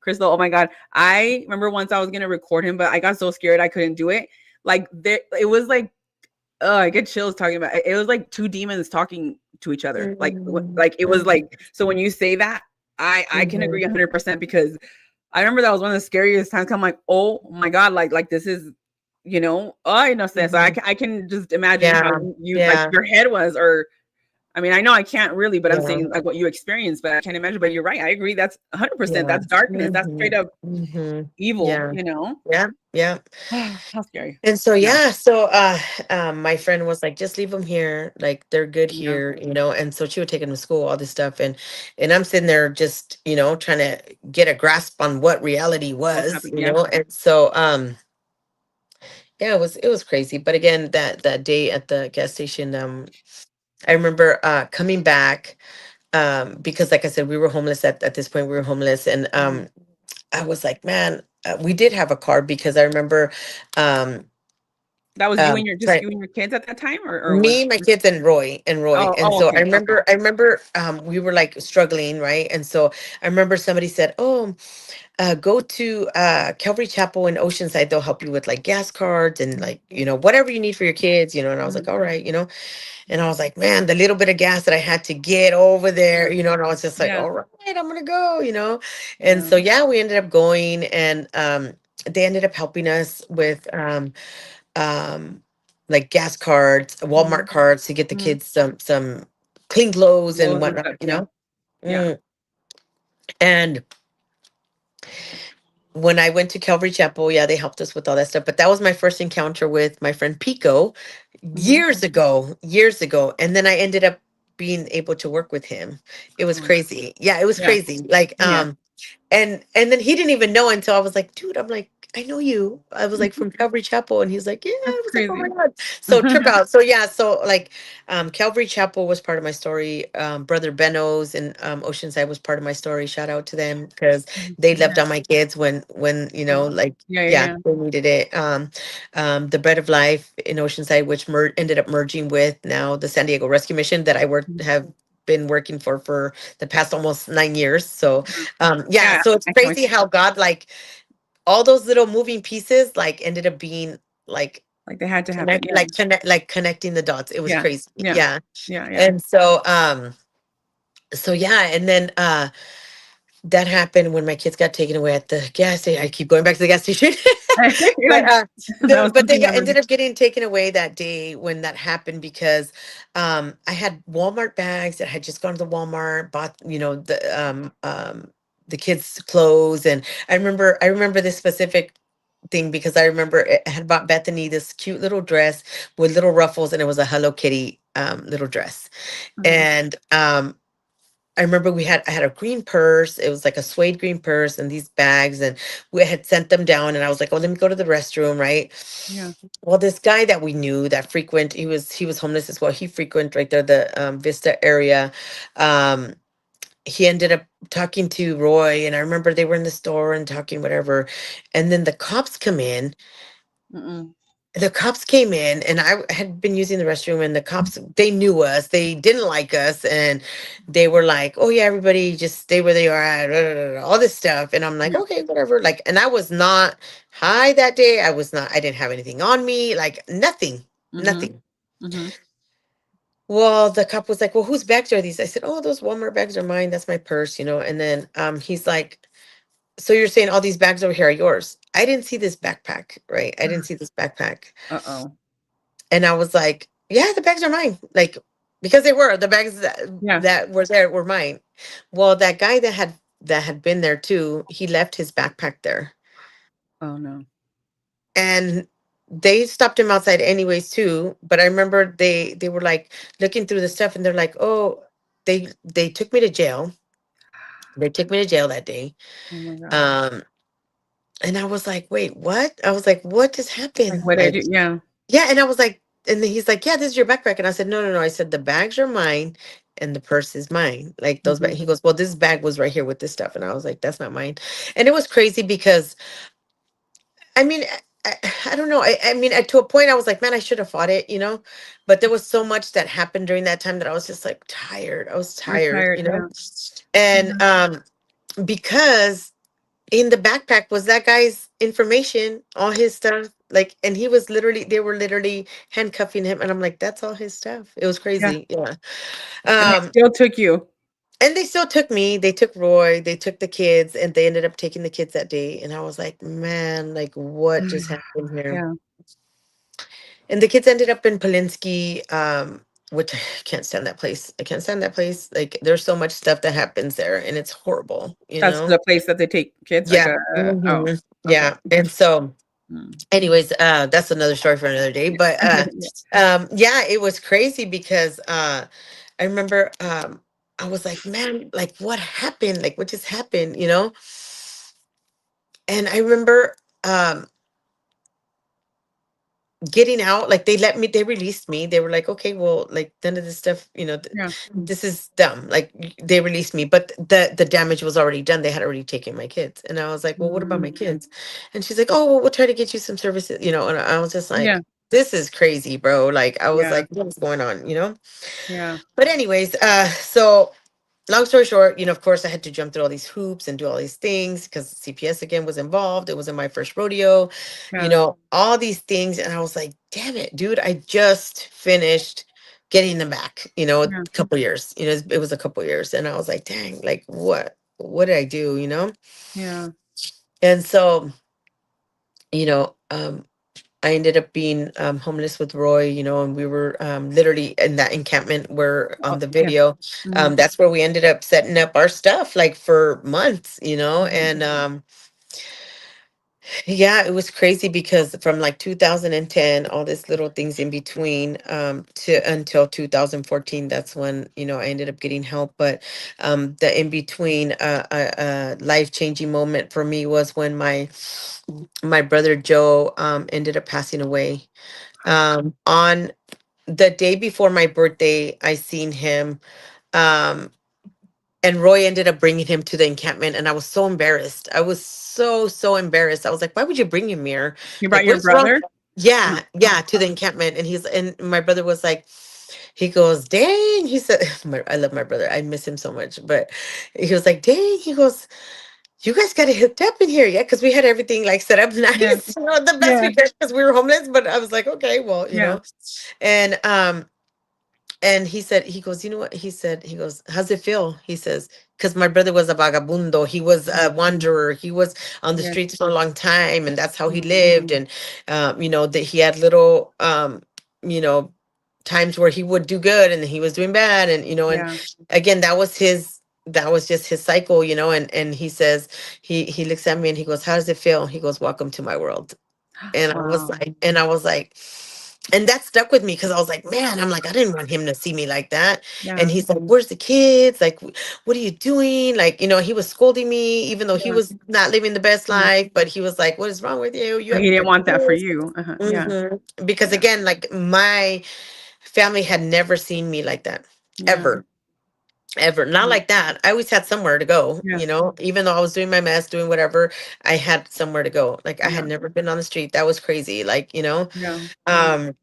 Crystal, oh my God, I remember once I was gonna record him, but I got so scared I couldn't do it. Like there, it was like, oh, I get chills talking about it. It was like two demons talking to each other. Like, Mhm. like it was Mhm. like, so when you say that, I can Mhm. agree 100% because I remember that was one of the scariest times. I'm like, oh my God, like this is, oh, I know that. So Mhm. I can just imagine how Yeah. you like Yeah. your head was, or I mean, I know I can't really, but I'm Yeah. saying like what you experienced, but I can't imagine. But you're right. I agree. That's 100%. Yeah. That's darkness. That's straight Mhm. up Mhm. evil, Yeah. Yeah. Yeah. How scary. And so Yeah. yeah, so my friend was like, just leave them here, like they're good Yeah. here. And so she would take them to school, all this stuff, and I'm sitting there just, trying to get a grasp on what reality What was, happened? Yeah. and so yeah, it was crazy. But again, that day at the gas station, I remember coming back, because like I said, we were homeless at this point, we were homeless, and Mhm. I was like, man, we did have a car because I remember um That was you and your just trying you and your kids at that time, or was me, my kids, and Roy. oh And oh so I okay okay remember, we were like struggling, right? And so I remember somebody said, oh, go to Calvary Chapel in Oceanside, they'll help you with like gas cards and like, whatever you need for your kids. And I was like, Mhm. all right. And I was like, man, the little bit of gas that I had to get over Yeah there, and I was just like, yeah all right, I'm gonna go. And yeah so yeah, we ended up going, and they ended up helping us with um like gas cards, Walmart mhm cards to get the mhm kids some clean clothes and clothes and whatnot, stuff, yeah yeah Mm. And When I went to Calvary Chapel, yeah, they helped us with all that stuff. But that was my first encounter with my friend Pico Mhm. years ago. And then I ended up being able to work with him. It was Oh, crazy. Yeah, it was yeah. crazy. Like, Yeah. and then he didn't even know until I was like, dude, I'm like, I know you. I was like from Calvary Chapel, and he's like, yeah. That's I was like, oh my crazy. god. So trip out. So yeah. So like, Calvary Chapel was part of my story. Brother Benno's in Oceanside was part of my story. Shout out to them because they loved Yeah. on my kids when Oh, like yeah, yeah, yeah yeah. they needed it. The Bread of Life in Oceanside, which ended up merging with now the San Diego Rescue Mission that I have been working for the past almost 9 years. So yeah, Yeah, so it's I can't wait. crazy how God, like, all those little moving pieces, like, ended up being like Like they had to happen. Yeah. connecting the dots. It was Yeah. crazy. Yeah. Yeah. Yeah. Yeah. And so yeah, and then that happened when my kids got taken away at the gas station. I keep going back to the gas station. You're But like, that was they something ended memory. up getting taken away that day when that happened because I had Walmart bags that had just gone to the Walmart, bought, the kids' clothes. And I remember this specific thing because I remember I had bought Bethany this cute little dress with little ruffles, and it was a Hello Kitty little dress. Mhm. And I remember I had a green purse. It was like a suede green purse and these bags, and we had sent them down. And I was like, "Oh, let me go to the restroom." Right. Yeah. Well, this guy that we knew that he was homeless as well. He frequent right there the Vista area. Um, he ended up talking to Roy, and I remember they were in the store and talking whatever, and then the cops come in. Mm-mm. The cops came in, and I had been using the restroom, and the cops, they knew us, they didn't like us, and they were like, oh yeah, everybody just stay where they are at, all this stuff. And I'm like, Yeah. okay, whatever. Like, and I was not high that day. I didn't have anything on me, like nothing. Mhm. Nothing. Mhm. Well, the cop was like, well, whose bags are these? I said, oh, those Walmart bags are mine, that's my purse, and then he's like, so you're saying all these bags over here are yours? I didn't see this backpack, right? I didn't see this backpack. Uh-oh. And I was like, yeah, the bags are mine. Like, because they were the bags that, Yeah. that were there were mine. Well, that guy that had been there too, he left his backpack there. Oh no. And they stopped him outside anyways too. But I remember they were like looking through the stuff, and they're like, oh, they took me to jail. They took me to jail that day. Oh my God. Um, and I was like, wait, what? I was like, what just Like happened? what did I Like, do? Yeah. yeah, and I was like, and then he's like, yeah, this is your backpack. And I said, no, no, no. I said, the bags are mine and the purse is mine. Like those bags. Mhm. He goes, well, this bag was right here with this stuff. And I was like, that's not mine. And it was crazy because, I mean, I don't know. I mean, to a point, I was like, man, I should have fought it. But there was so much that happened during that time that I was just like tired. I was You're tired, tired. Yeah. And Yeah. because in the backpack was that guy's information, all his stuff. Like, and they were literally handcuffing him, and I'm like, that's all his stuff. It was Yeah. crazy. Yeah. And they Um, still took you. and they still took me. They took Roy. They took the kids, and they ended up taking the kids that day. And I was like, man, like, what just happened here? Yeah. And the kids ended up in Polinsky, which I can't stand that place. I can't stand that place. Like, there's so much stuff that happens there, and it's horrible. That's the place that they take kids, like Yeah. a oh, okay. Yeah. And so, Mm. anyways, that's another story for another day. But Yeah. yeah, it was crazy because I remember I was like, man, like what happened? Like what just happened? And I remember getting out, like they released me. They were like, okay, well, like none of this stuff, Yeah. this is dumb. Like they released me, but the damage was already done. They had already taken my kids. And I was like, well, what about my Mm. kids? And she's like, oh, well, we'll try to get you some services. And I was just Yeah. like, this is crazy, bro. Like I was Yeah. like, what's going on? Yeah. But anyways, so long story short, of course, I had to jump through all these hoops and do all these things because CPS again was involved. It was in my first rodeo, Yeah. all these things. And I was like, damn it, dude, I just finished getting them back, a Yeah. couple years. It was a couple years. And I was like, dang, like what did I do? Yeah. And so, you know, um, I ended up being homeless with Roy, and we were literally in that encampment where on Oh, the yeah. video, Mhm. that's where we ended up setting up our stuff like for months, Mhm. and yeah, it was crazy because from like 2010, all these little things in between, to until 2014, that's when, I ended up getting help. But the in between life-changing moment for me was when my brother Joe ended up passing away. On the day before my birthday, I seen him. Um, and Roy ended up bringing him to the encampment, and I was so embarrassed. I was so embarrassed. I was like, "Why would you bring him here? You brought Like, what your is wrong?" brother? Yeah, No. yeah, to the encampment, and my brother was like, he goes, "Dang," he said, "I love my brother. I miss him so much." But he was like, "Dang," he goes, "You guys got it hooked up in here, yeah?" Because we had everything like set up Yeah. nice, the best Yeah. we could, because we were homeless. But I was like, okay, well, Yeah. and he said, he goes, "You know what?" He said, he goes, "How's it feel?" He says, because my brother was a vagabundo. He was a wanderer. He was on the Yes. streets for a long time, and that's how he Mhm. lived. And, that he had little, you know, times where he would do good and he was doing bad. And, and Yeah. again, that was just his cycle, and he says, he looks at me and he goes, "How does it feel?" He goes, "Welcome to my world." Wow. And I was like, and that stuck with me because I was like, man, I'm like, I didn't want him to see me like that. And Yeah. he's like, "Where's the kids? Like, what are you doing?" Like, he was scolding me, even though he Yeah. was not living the best Yeah. life, but he was like, "What is wrong with you? You But he have didn't your want that for kids." you. Uh-huh. Yeah. Because Yeah. again, like my family had never seen me like that, Yeah. ever. Ever. Not Yeah. like that. I always had somewhere to go, Yeah. even though I was doing my mess, doing whatever, I had somewhere to go. Like I Yeah. had never been on the street. That was crazy. Like, Yeah. um,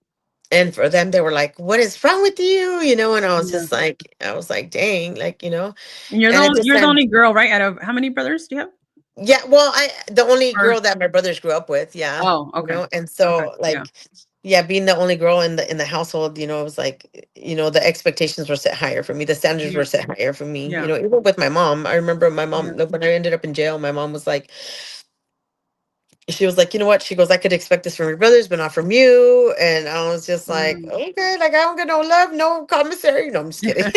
and for them, they were like, "What is wrong with you?" And Yeah. I was like, dang, like, And and at this you're the time, only girl, right? Out of how many brothers do you have? yeah, well, the only Or girl that my brothers grew up with, yeah, oh, okay. and Okay. so Yeah. like, yeah, being the only girl in the household, it was like, the expectations were set higher for me, the standards Yeah. were set higher for me, Yeah. even with my mom. I remember my mom, Yeah. like, when I ended up in jail, my mom was like, she was like, "You know what?" She goes, "I could expect this from your brothers, but not from you." And I was just like, Mm. okay, like I don't get no love, no commissary. No, I'm just kidding.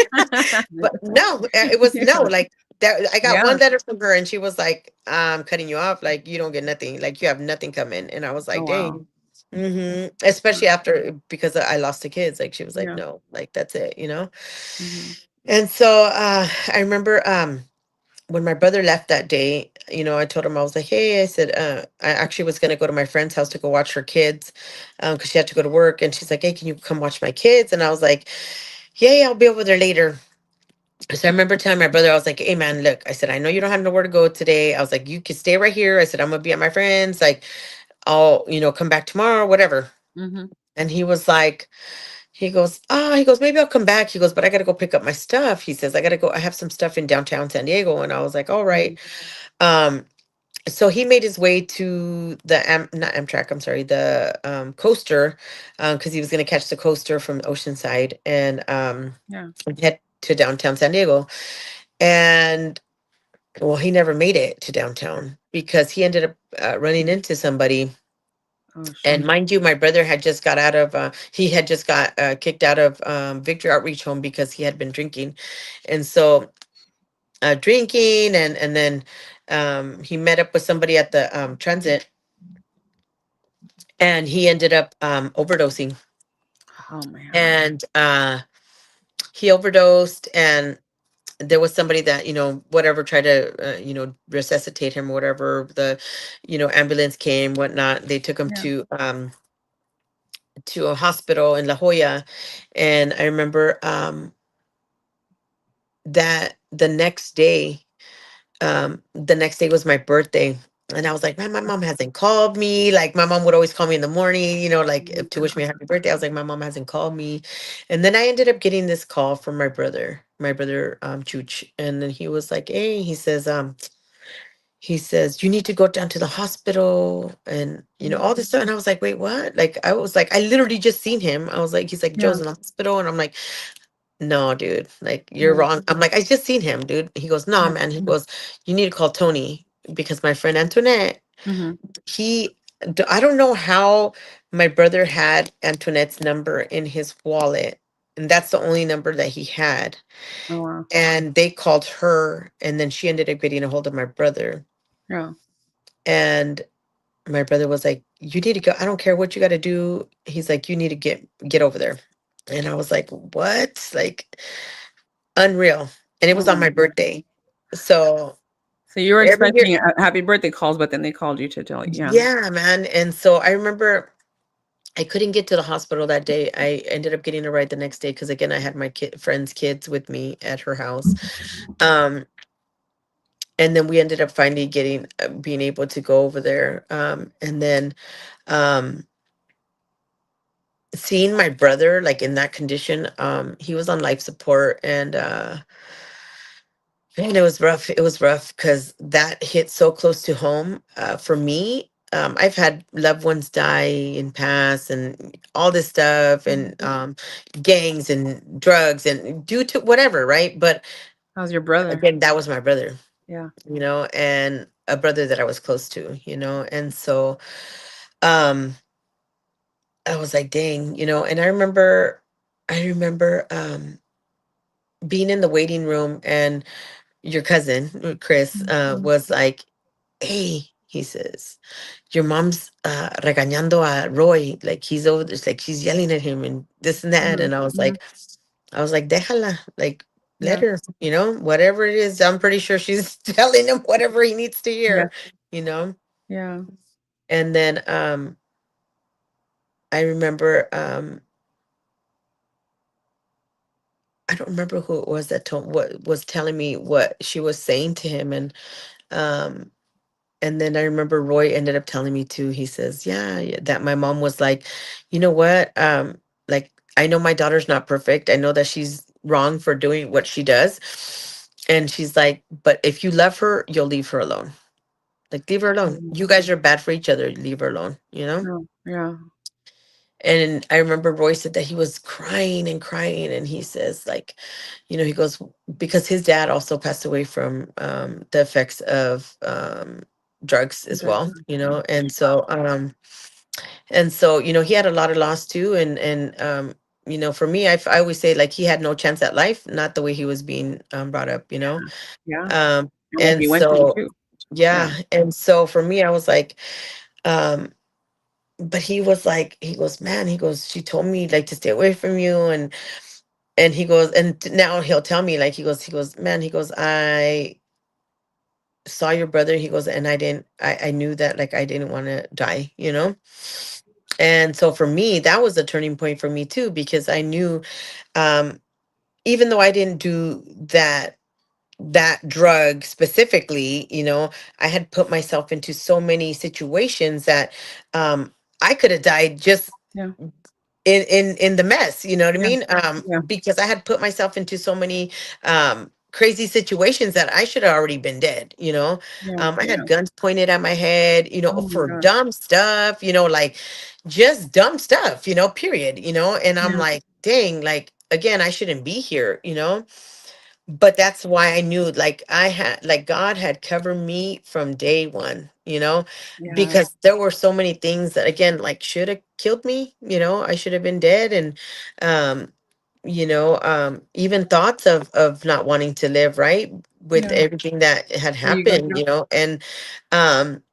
But no, it was no, Yeah. like that. I got Yeah. one letter from her, and she was like, "I'm cutting you off. Like you don't get nothing. Like you have nothing coming." And I was Oh, like, wow. "Dang." Especially Yeah. after, because I lost the kids. Like she was like, Yeah. "No, like that's it." Mhm. And so I remember when my brother left that day, I told him, I was like, "Hey," I said, I actually was going to go to my friend's house to go watch her kids because she had to go to work. And she's like, "Hey, can you come watch my kids?" And I was like, "Yeah, I'll be over there later." So I remember telling my brother, I was like, "Hey, man, look," I said, "I know you don't have nowhere to go today." I was like, "You can stay right here." I said, "I'm going to be at my friend's. Like, I'll, come back tomorrow, whatever." Mhm. And he was like, he goes, "Maybe I'll come back." He goes, "But I got to go pick up my stuff." He says, "I got to go. I have some stuff in downtown San Diego." And I was like, "All right." Mhm. Um, so he made his way to the not Amtrak, I'm sorry, the coaster, because he was going to catch the coaster from Oceanside and Yeah. head to downtown San Diego. And well, he never made it to downtown because he ended up running into somebody. Oh, And shoot. mind you, my brother had just got out of he had just got kicked out of Victory Outreach Home because he had been drinking. And so drinking, and then he met up with somebody at the transit, and he ended up overdosing. Oh, man. And he overdosed, and there was somebody that, whatever, tried to resuscitate him or whatever. The ambulance came, whatnot. They took him Yeah. to a hospital in La Jolla. And I remember that the next day was my birthday. And I was like, "Man, my mom hasn't called me." Like my mom would always call me in the morning, like to wish me a happy birthday. I was like, "My mom hasn't called me." And then I ended up getting this call from my brother Chooch. And then he was like, "Hey," he says, "You need to go down to the hospital," and Mhm. all this stuff. And I was like, "Wait, what?" Like I was like, I literally just seen him. I was like, he's like, Yeah. "Joe's in the hospital." And I'm like, "No, dude, like you're Yeah. wrong." I'm like, "I just seen him, dude." He goes, "No, Yeah. man." He goes, "You need to call Tony because my friend Antoinette, Mhm. he, I don't know how my brother had Antoinette's number in his wallet, and that's the only number that he had. Oh wow. And they called her, and then she ended up getting a hold of my brother. Yeah. And my brother was like, "You need to go. I don't care what you got to do." He's like, "You need to get over there." And I was like, "What?" Like, unreal. And it Oh was on my my God. birthday. So So you were every year, expecting happy birthday calls, but then they called you to tell you. Yeah. yeah, man. And so I remember I couldn't get to the hospital that day. I ended up getting a ride the next day because again, I had my friend's kids with me at her house. Um, and then we ended up finally getting being able to go over there. And then um, seeing my brother like in that condition, he was on life support, and man, it was rough. It was rough because that hit so close to home for me. I've had loved ones die in past and all this stuff, and gangs and drugs and due to whatever, right? But How's your brother? again, that was my brother, Yeah. and a brother that I was close to, and so um, I was like, dang, and I remember being in the waiting room, and your cousin, Chris, was like, hey, he says, your mom's regañando a Roy. Like he's over there, like she's yelling at him and this and that. Mhm. And Mhm. I was like, déjala, like let Yeah. her, whatever it is. I'm pretty sure she's telling him whatever he needs to Yeah. hear, you know. Yeah. And then I remember I don't remember who it was that told what was telling me what she was saying to him, um and then I remember Roy ended up telling me too. He says, yeah, yeah, that my mom was like, you know what? Like I know my daughter's not perfect. I know that she's wrong for doing what she does. And she's like, but if you love her, you'll leave her alone. Like leave her alone. You Mhm. guys are bad for each other. Leave her alone. Yeah. Yeah. And I remember Roy said that he was crying and crying, and he says, like, he goes, because his dad also passed away from the effects of drugs as Good. well, and so he had a lot of loss too, and for me, I always say like he had no chance at life, not the way he was being brought up. Yeah. um, And what and he went through so too. Yeah. yeah, and so for me, I was like, um, but he goes, man, he goes, she told me like to stay away from you, and he goes, and now he'll tell me like he goes, man, he goes, I saw your brother, he goes, and I knew that like I didn't want to die. And so for me, that was a turning point for me too, because I knew, um, even though I didn't do that drug specifically, I had put myself into so many situations that I could have died just Yeah. in the mess, you know what I Yeah. mean? Yeah. Because I had put myself into so many crazy situations that I should have already been dead. Yeah. I Yeah. had guns pointed at my head, Oh my for God. dumb stuff, like just dumb stuff, period, and I'm Yeah. like, dang, like again, I shouldn't be here. But that's why I knew like I had like God had covered me from day one, Yeah. because there were so many things that again like should have killed me. I should have been dead, and um even thoughts of not wanting to live, right, with Yeah. everything that had What you go happened, through? and um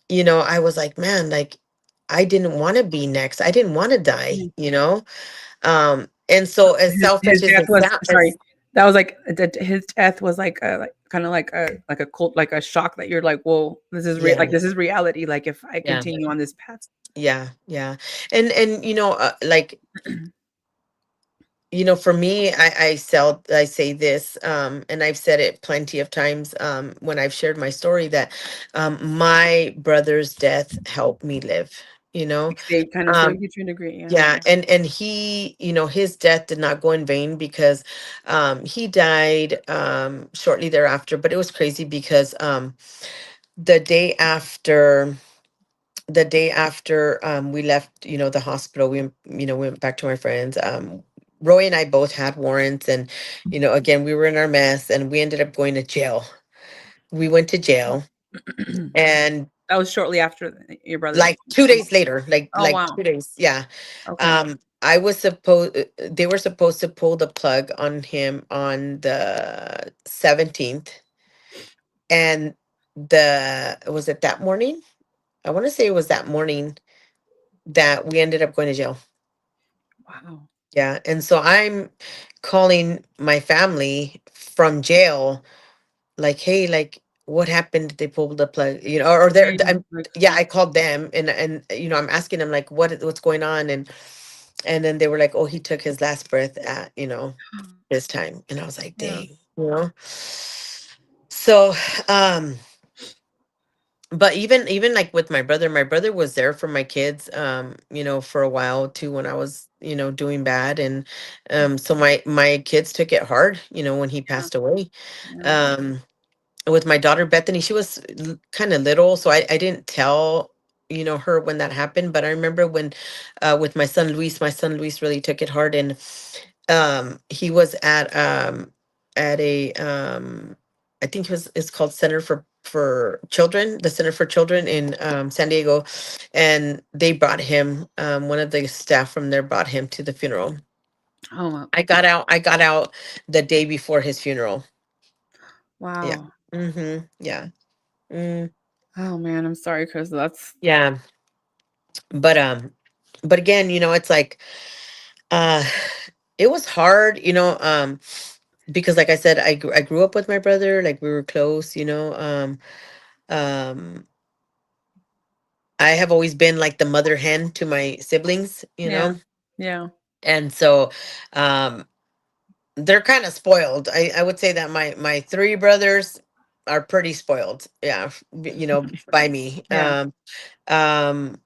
I was like, man, like I didn't want to be next. I didn't want to Yeah. die. And so as His selfish as death it was sounds, sorry. That was like his death was like like kind of like a cult, like a shock that you're like, whoa, this is real. yeah, Like this is reality. Like if I yeah. continue on this path. Yeah. And like, for me, I say this, and I've said it plenty of times, when I've shared my story, that my brother's death helped me live, you know. Like they kind of Um, saved you to a degree. Yeah. yeah, and he, his death did not go in vain, because he died shortly thereafter, but it was crazy because the day after we left, the hospital, we went back to my friends. Roy and I both had warrants, and again, we were in our mess, and we ended up going to jail. We went to jail, and That was shortly after your brother. like 2 days later, Oh like wow. 2 days. Yeah. Okay. I was supposed, they were supposed to pull the plug on him on the 17th. And was it that morning? I want to say it was that morning that we ended up going to jail. Wow. Yeah. And so I'm calling my family from jail, like, hey, like, what happened? Did they pull the plug? Or Like, yeah, I called them, and I'm asking them like, what's going on? And then they were like, oh, he took his last breath at, this time. And I was like, yeah. dang, So, um, but even like with my brother was there for my kids, for a while too, when I was, doing bad. And so my kids took it hard, when he Yeah. passed away. Yeah. Um, with my daughter Bethany, she was kind of little, so I didn't tell, her when that happened. But I remember when, with my son Luis really took it hard. And he was at a, I think it's called Center for Children, the Center for Children in San Diego. And they brought him, one of the staff from there brought him to the funeral. Oh wow. I got out the day before his funeral. Yeah. Wow. Yeah. Mm, Oh man, I'm sorry, Chris. That's yeah. But but again, it's like, uh it was hard, because like I said, I grew up with my brother, like we were close, um I have always been like the mother hen to my siblings, yeah. Yeah. and so um they're kind of spoiled. I would say that my three brothers are pretty spoiled, yeah, by me. Yeah. Um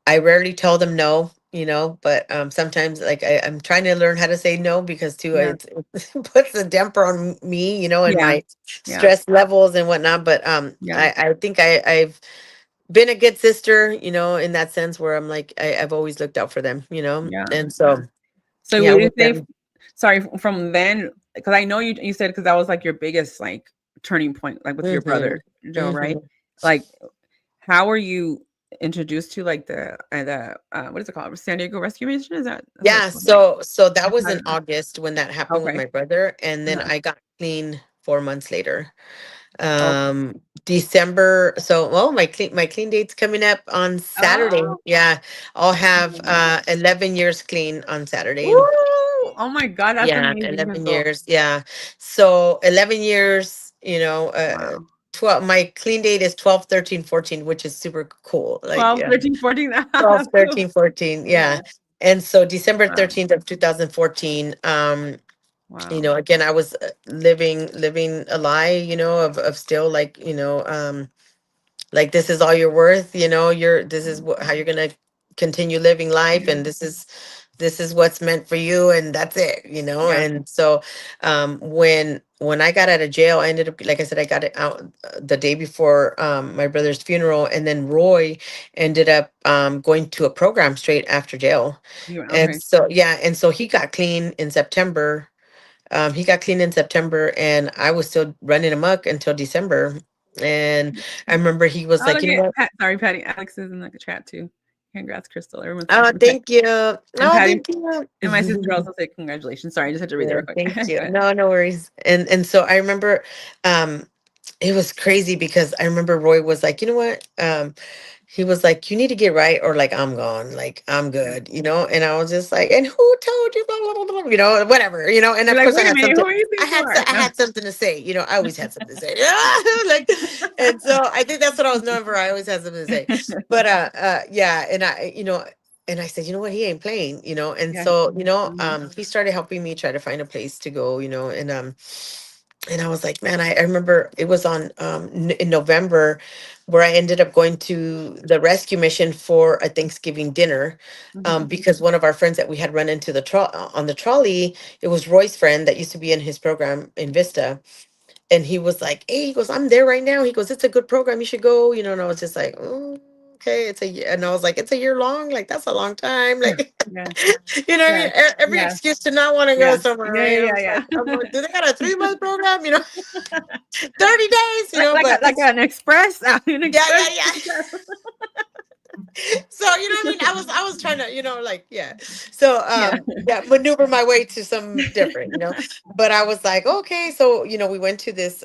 I rarely tell them no, but sometimes like I'm trying to learn how to say no, because too Yeah. it puts a damper on me, and Yeah. my Yeah. stress levels and whatnot. But Yeah. I think I've been a good sister, in that sense, where I'm like I've always looked out for them, Yeah. and Yeah. so So yeah, would you with say, them. sorry, from then, because I know you said, because that was like your biggest like turning point, like with your Hmm. brother Joe, right? Hmm. Like, how were you introduced to like the what is it called? San Diego Rescue Mission? Is that's what it's Yeah, called, right? so that was How in did that- August when that happened with Okay. my brother, and then Uh-huh. I got clean 4 months later. Okay. December. So, well, my clean date's coming up on Saturday. Oh. Yeah, I'll have Oh 11 years clean on Saturday. oh my God, that's Yeah, amazing. 11 So, years. Yeah. So 11 years, wow. 12, my clean date is 12, 13, 14, which is super cool. Like, 12, yeah, 13, 14. 12, That's so, 13, 14. yeah. Yeah. And so December Wow. 13th of 2014, Wow. again, I was living a lie, of still like, like this is all you're worth, this is how you're gonna continue living life, and this is what's meant for you, and that's it, Yeah. and so when I got out of jail, I ended up, like I said, I got it out the day before my brother's funeral. And then Roy ended up going to a program straight after jail. You And okay. so yeah, and so he got clean in September. And I was still running amok until December. And I remember he was Oh, like, look you know at what? Pat. Sorry, Patty. Alex is in the chat too. Congrats, Crystal. Everyone's saying Oh, congrats. thank you. Oh, And Patty thank you. and my sister also said congratulations. Sorry, I just had to read that Yeah, real quick. thank Go you. ahead. No, no worries. And so I remember, um, it was crazy because I remember Roy was like, you know what? He was like, you need to get right, or like I'm gone, like I'm Yeah. good, And I was just like, and who told you, blah, blah, blah, blah, whatever, and You're of like, course I wait a had minute, something, who do you I think you had, are? I No. had something to say, I always had something to say, like, and so I think that's what I was known for. I always had something to say, but yeah, and I said, you know what, he ain't playing, and Yeah. so Mhm. he started helping me try to find a place to go, and I was like, man, I remember it was on in November where I ended up going to the rescue mission for a Thanksgiving dinner, Mhm. because one of our friends that we had run into on the trolley, it was Roy's friend that used to be in his program in Vista. And he was like, hey, he goes, I'm there right now. He goes, it's a good program. You should go, and I was just like, "Mm, okay, it's a year. And I was like, it's a year long. Like, that's a long time. Yeah. Like, Yeah. you know what I Yeah. mean? Every Yeah. excuse to not want to go Yeah. somewhere, Yeah. right? I Yeah. was Yeah. like, I'm like, do they got a 3 month program? You know, 30 days, you know, but Like an express, an yeah, express. yeah, yeah. So you know what I mean? I was trying to, like, yeah. So Yeah. yeah, maneuver my way to some different, But I was like, okay, so we went to this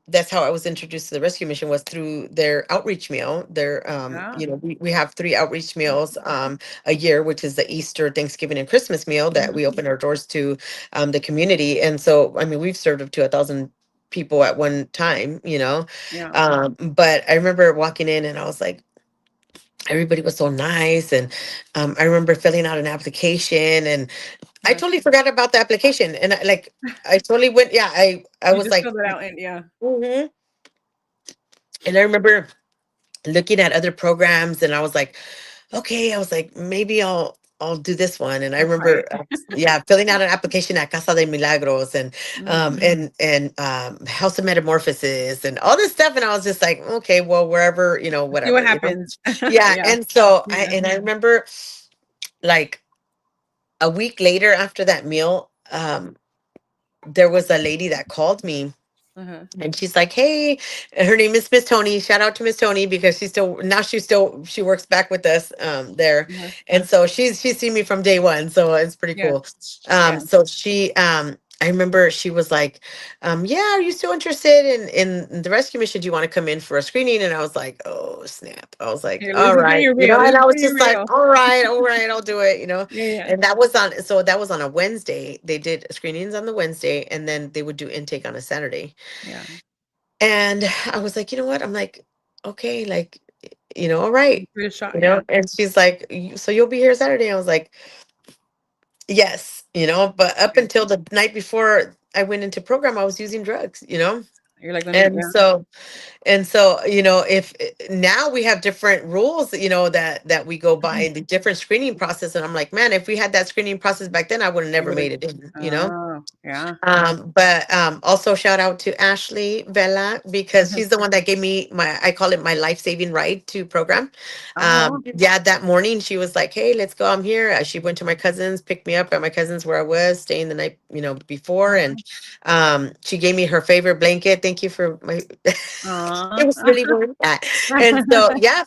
that's how I was introduced to the rescue mission, was through their outreach meal. Their Oh. we have 3 outreach meals a year, which is the Easter, Thanksgiving, and Christmas meal that Mhm. we open our doors to the community. And so I mean, we've served up to 1,000 people at one time. Yeah. But I remember walking in and I was like, everybody was so nice. And I remember filling out an application, and I Yeah. totally forgot about the application. And I totally went, yeah, I You was just like, filled it out, and yeah. mhm. And I remember looking at other programs, and I was like, okay, I was like, maybe I'll do this one. And I I'll try remember, it. yeah, filling out an application at Casa de Milagros and Mhm. House of Metamorphosis and all this stuff. And I was just like, okay, well, wherever, See what whatever. happens. Yeah. Yeah. And so Yeah. I remember, like, a week later after that meal, there was a lady that called me, Uh-huh. and she's like, hey, her name is Miss Tony. Shout out to Miss Tony, because she works back with us there. Uh-huh. And so she's seen me from day one. So it's pretty Yeah. cool. Yeah. So I remember she was like, yeah, are you still interested in the rescue mission? Do you want to come in for a screening? And I was like, oh, snap. I was like, Here, this all is right. pretty real. This And is I was pretty just like, real. all right, I'll do it. Yeah. Yeah. And that was on a Wednesday. They did screenings on the Wednesday, and then they would do intake on a Saturday. Yeah. And I was like, you know what? I'm like, okay, like, all right. Give it a shot. Yeah. And she's like, so you'll be here Saturday? I was like, yes, but up Okay. until the night before I went into program, I was using drugs. You're like, let me. And Yeah. so, if now we have different rules, that we go by, the different screening process. And I'm like, man, if we had that screening process back then, I would have You never would have. made it in. Oh. Yeah. But also shout out to Ashley Vela, because Uh-huh. she's the one that gave me I call it my life-saving ride to program. Oh. Yeah, that morning she was like, hey, let's go, I'm here. She went to my cousin's, picked me up at my cousin's where I was staying the night, before. And she gave me her favorite blanket. Thank you for my it Aw. was really warm. And so yeah,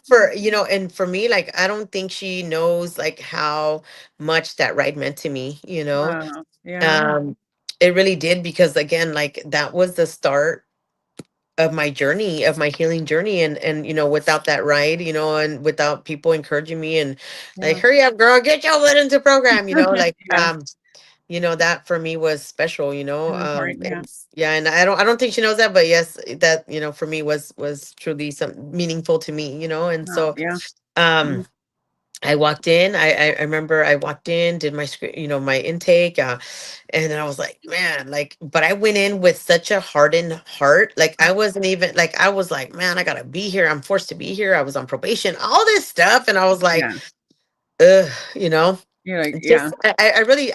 and for me, like, I don't think she knows like how much that ride meant to me. Wow. Yeah. um it really did, because again, like, that was the start of my journey, of my healing journey. And without that ride, and without people encouraging me and like, Yeah. hurry up, girl, get your butt into program, like, Yeah. that for me was special, It's important. Yeah. yeah. And I don't think she knows that, but yes, that, for me was truly some meaningful to me. And Oh, so yeah. um I walked in. I remember I walked in, did my my intake, and then I was like, man, like, but I went in with such a hardened heart. Like, I wasn't even like, I was like, man, I gotta be here. I'm forced to be here. I was on probation, all this stuff, and I was like, Yeah. ugh, you know. You're like, yeah. Just I really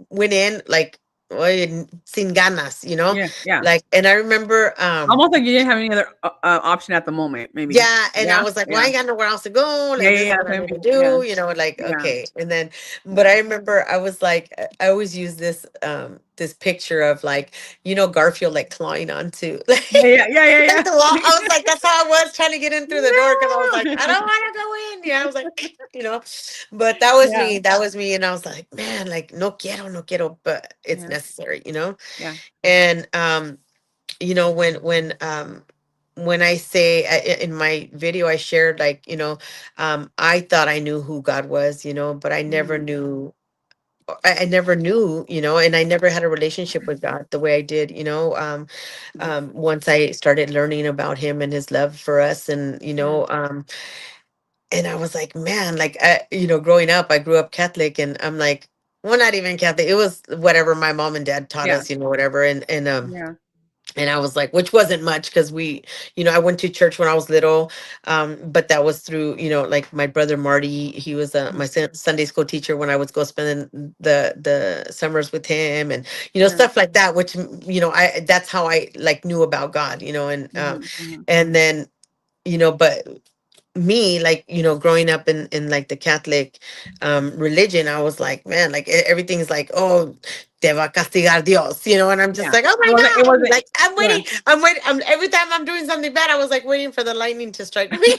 went in like, sin ganas. Yeah. Yeah. Like, and I remember Almost like you didn't have any other option at the moment, maybe. yeah, and I Yeah. was like, well, I Yeah. ain't got nowhere else to go. Yeah. Like, Yeah. this is Yeah. what I Same need to thing. Yeah. do, like, Yeah. okay. And then, but Yeah. I remember I was like, I always use this picture of, like, Garfield, like, clawing onto like, Yeah. Yeah. Yeah. Yeah. the wall. I was like, that's how I was trying to get in through the door, because I was like, I No. don't want to go in. Yeah, I was like, but that was Yeah. me. That was me. And I was like, man, like, no quiero, no quiero, but it's Yeah. necessary. Yeah. And when I say in my video, I shared, like, I thought I knew who God was, but I never Mhm. knew. I never knew, and I never had a relationship with God the way I did, once I started learning about Him and His love for us, Yeah. and I was like, man, like, growing up, I grew up Catholic, and I'm like, well, not even Catholic. It was whatever my mom and dad taught Yeah. us, whatever, Yeah. and I was like, which wasn't much, because I went to church when I was little, but that was through, like, my brother Marty. He was my Sunday school teacher when I would go spend the summers with him, and Yeah. stuff like that. Which, that's how I, like, knew about God, and Mhm. Mhm. and then, but me, like, growing up in like the Catholic religion, I was like, man, like everything's like, oh, te va a castigar Dios, and I'm just Yeah. like, oh my It God, wasn't, like yeah. I'm waiting, every time I'm doing something bad, I was like waiting for the lightning to strike me,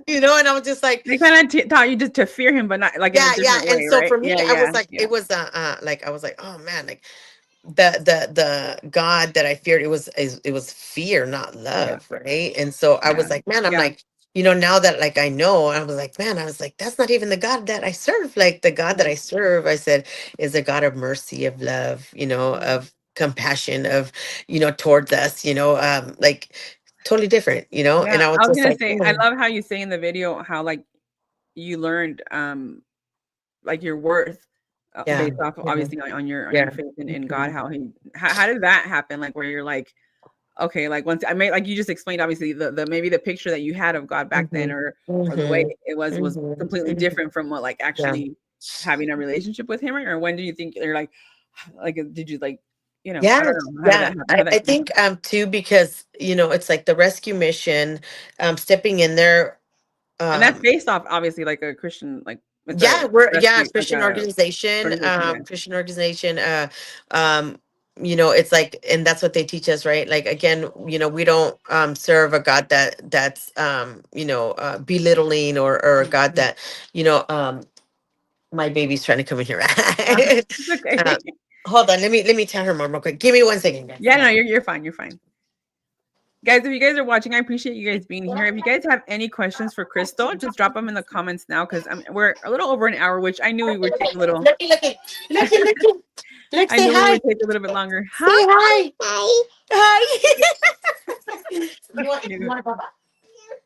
and I was just like, They kind of taught you just to fear him, but not like in a yeah. different And way, so right? for me, Yeah, I was yeah, like, yeah, it was like, I was like, oh man, like the God that I feared, it was fear, not yeah, love, right? And so I yeah, was like, man, I'm yeah. like, now that like I know, I was like, man, I was like, that's not even the God that I serve. Like the God that Yeah. I serve, I said, is a God of mercy, of love, Yeah. of compassion, of towards us, like totally different, Yeah, and I was I was just gonna like, say, I love how you say in the video how like you learned like your worth yeah, based off yeah, obviously on your yeah. faith in God. Mhm. How did that happen? Like where you're like, okay, like once I made like you just explained obviously the maybe the picture that you had of God back then Mhm. or the way Mhm. it was Mhm. completely Mhm. different from what like Yeah. actually having a relationship with him, or when do you think you're like did you like I Yeah, don't know how did yeah. that happen? How I that change? think too, because it's like the rescue mission, stepping in there. And that's Um based off obviously like a Christian like it's a yeah, we're rescue like Christian a organization, organization, yeah. Christian organization. Um, it's like, and that's what they teach us, right? Like again, we don't serve a God that's belittling, or a God Mhm. that, my baby's trying to come in here. It's okay. uh, hold on, let me tell her more real quick. Give me 1 second, guys. Yeah, no, you're fine. You're fine. Guys, if you guys are watching, I appreciate you guys being here. If you guys have any questions for Crystal, just drop them in the comments now because we're a little over an hour, which I knew we would take a little. Look, I say knew we hi. would take a little bit longer. Say Hi. hi. Hi. You Cute. want a baba? But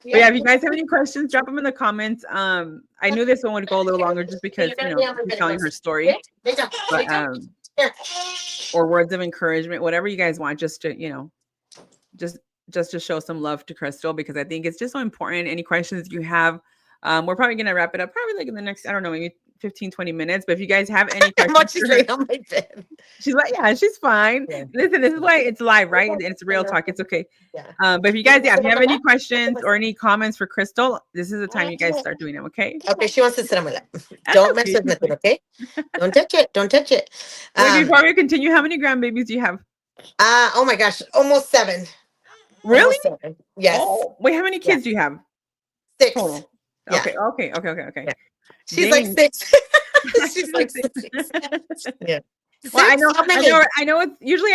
Yeah. yeah, if you guys have any questions, drop them in the comments. I knew this one would go a little longer just Okay, because you're gonna be on my she's belly telling her button. story, Okay? Lay down. but Lay down. Here. or words of encouragement, whatever you guys want, just to just just to show some love to Crystal because I think it's just so important. Any questions you have, we're probably gonna wrap it up probably like in the next, I don't know, maybe 15-20 minutes. But if you guys have any questions Mochi's for her, laying on my bed. she's like, yeah, she's fine. Yeah. Listen, this is why it's live, right? And it's real talk. It's okay. Yeah. But if you guys, yeah, if you have any questions or any comments for Crystal, this is the time you guys start doing them. Okay. Okay, she wants to sit on my lap. That's Don't mess okay. with nothing, okay? Don't touch it. Don't touch it. Wait, before we continue, how many grandbabies do you have? Oh my gosh, almost 7. Really? Almost 7. Yes. Oh, wait, how many Yeah. kids do you have 6. total? Yeah. Okay. Yeah. She's like Dang. 6. She's like Like 6. Yeah. well, 6? How many? I know. It's usually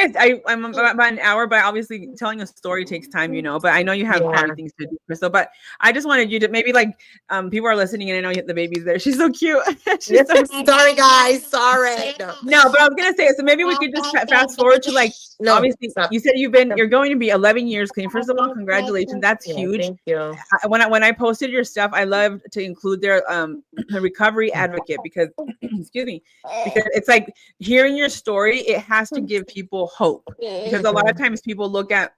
I'm about an hour, but obviously telling a story takes time, But I know you have Yeah. probably things to do, Crystal. But I just wanted you to maybe like people are listening, and I know the baby's there. She's so cute. She's so cute. Sorry, guys. Sorry. No. No, but I was gonna say so. Maybe we could just fast forward to like No. obviously Stop. you said you're going to be 11 years clean. First of all, congratulations. That's Yeah, huge. thank you. When I posted your stuff, I love to include their recovery advocate because excuse me, because it's like hearing your story, it has to give people hope because a lot of times people look at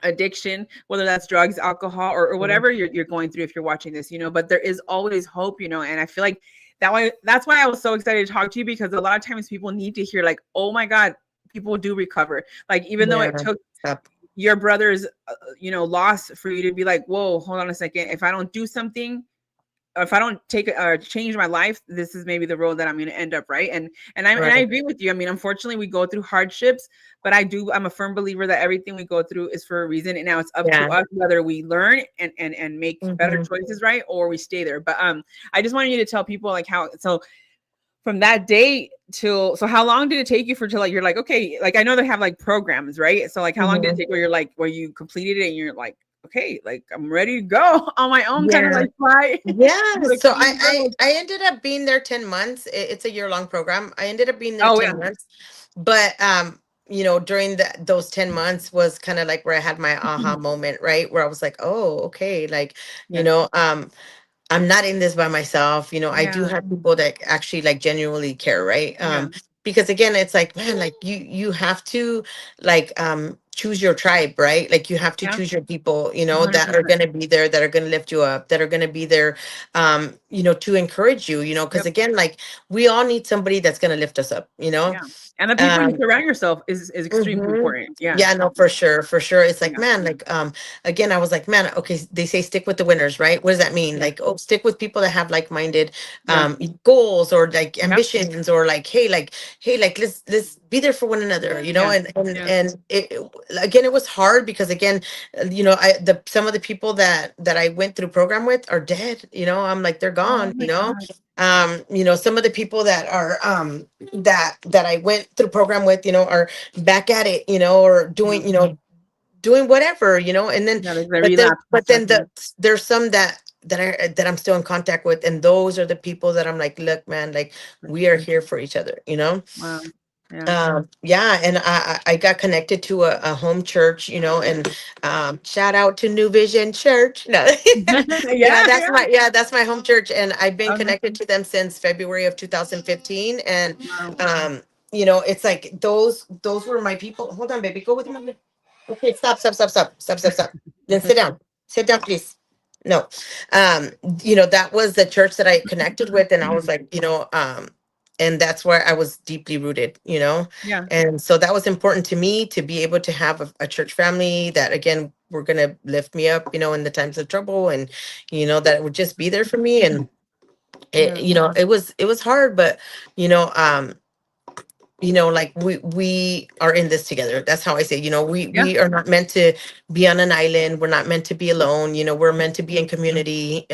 addiction, whether that's drugs, alcohol, or whatever you're going through if you're watching this, but there is always hope, and I feel like that's why I was so excited to talk to you because a lot of times people need to hear like, oh my God, people do recover. Like even though it Yeah. took Stop. your brother's loss for you to be like, whoa, hold on a second, if I don't do something, if I don't take change my life, this is maybe the road that I'm going to end up, right? And I Right. agree with you. I mean, unfortunately, we go through hardships, but I'm a firm believer that everything we go through is for a reason, and now it's up to Yeah. us whether we learn and make better choices, right, or we stay there. But I just wanted you to tell people like how so from that day till so how long did it take you for till like you're like okay, like I know they have like programs, right? So like how long did it take where you completed it and you're like okay, like I'm ready to go on my own, kind of Yeah. like fly. Yeah. to the So clean world. I ended up being there 10 months. It's a year-long program. I ended up being there Oh 10 yeah, months. But during those 10 months was kind of like where I had my aha moment, right? Where I was like, oh, okay, like, yeah, I'm not in this by myself. I do yeah, have people that actually like genuinely care, right? yeah, Because again, it's like, man, like you have to like choose your tribe, right? Like you have to Yeah, choose your people, you know, that are 100%. going to be there, that are going to lift you up, that are going to be there, you know, to encourage you, you know, because Yep. again, like we all need somebody that's going to lift us up, you know. Yeah. And the people you Um, surround yourself is extremely mhm. important. Yeah. Yeah, no, for sure, for sure. It's like, Yeah. man, like, again, I was like, man, okay, they say stick with the winners, right? What does that mean? Yeah. Like, oh, stick with people that have like-minded, Yeah. goals or like Yep. ambitions, or like, hey, like, let's be there for one another, you know? Yes. And Yes. again, it was hard because again, you know, some of the people that I went through program with are dead, you know? I'm like, they're Oh gone, my you know? God. You know, some of the people that are, that I went through program with, you know, are back at it, you know, or Yeah. doing, you know, doing whatever, you know, and then Yeah. Like the relapse and but stuff. then Yeah. there's some that I'm still in contact with, and those are the people that I'm like, look, man, like For we are sure. here for each other, you know. Wow. Yeah. Yeah, and I got connected to a home church, you know, and shout out to New Vision Church. No. Yeah, Yeah. Yeah. that's my home church, and I've been Okay. connected to them since February of 2015. And Wow. you know, it's like those were my people. Hold on, baby, go with me. Okay, stop. Then sit down, please. No, um you know, that was the church that I connected with, and I was like, you know, and that's where I was deeply rooted, you know. Yeah. And so that was important to me, to be able to have a church family that again were gonna lift me up, you know, in the times of trouble, and you know, that would just be there for me. And it, Yeah. you know, it was hard, but you know, like we are in this together. That's how I say, you know, Yeah. we are not meant to be on an island. We're not meant to be alone. You know, we're meant to be in community.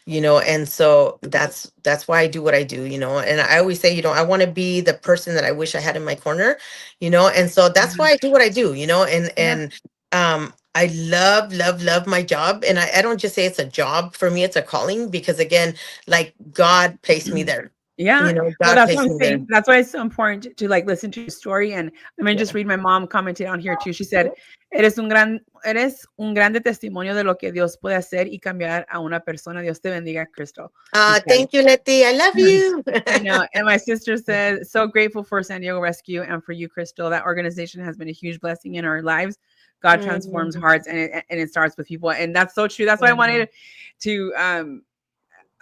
You know, and so that's why I do what I do, you know. And I always say, you know, I want to be the person that I wish I had in my corner, you know. And so that's why I do what I do, you know. Yeah. I love my job. And I don't just say it's a job. For me, it's a calling, because again, like God placed me there. Yeah. You know, Well, God that's what placed I'm me there. saying. That's why it's so important to like listen to your story. And I'm gonna just Yeah. read my mom commented on here too. She said, eres un grande testimonio de lo que Dios puede hacer y cambiar a una persona. Dios te bendiga, Crystal. She said. Thank you, Letty. I love you. I know. And my sister says, so grateful for San Diego Rescue and for you, Crystal. That organization has been a huge blessing in our lives. God transforms Mhm. hearts, and it starts with people. And that's so true. That's why I Mhm. wanted to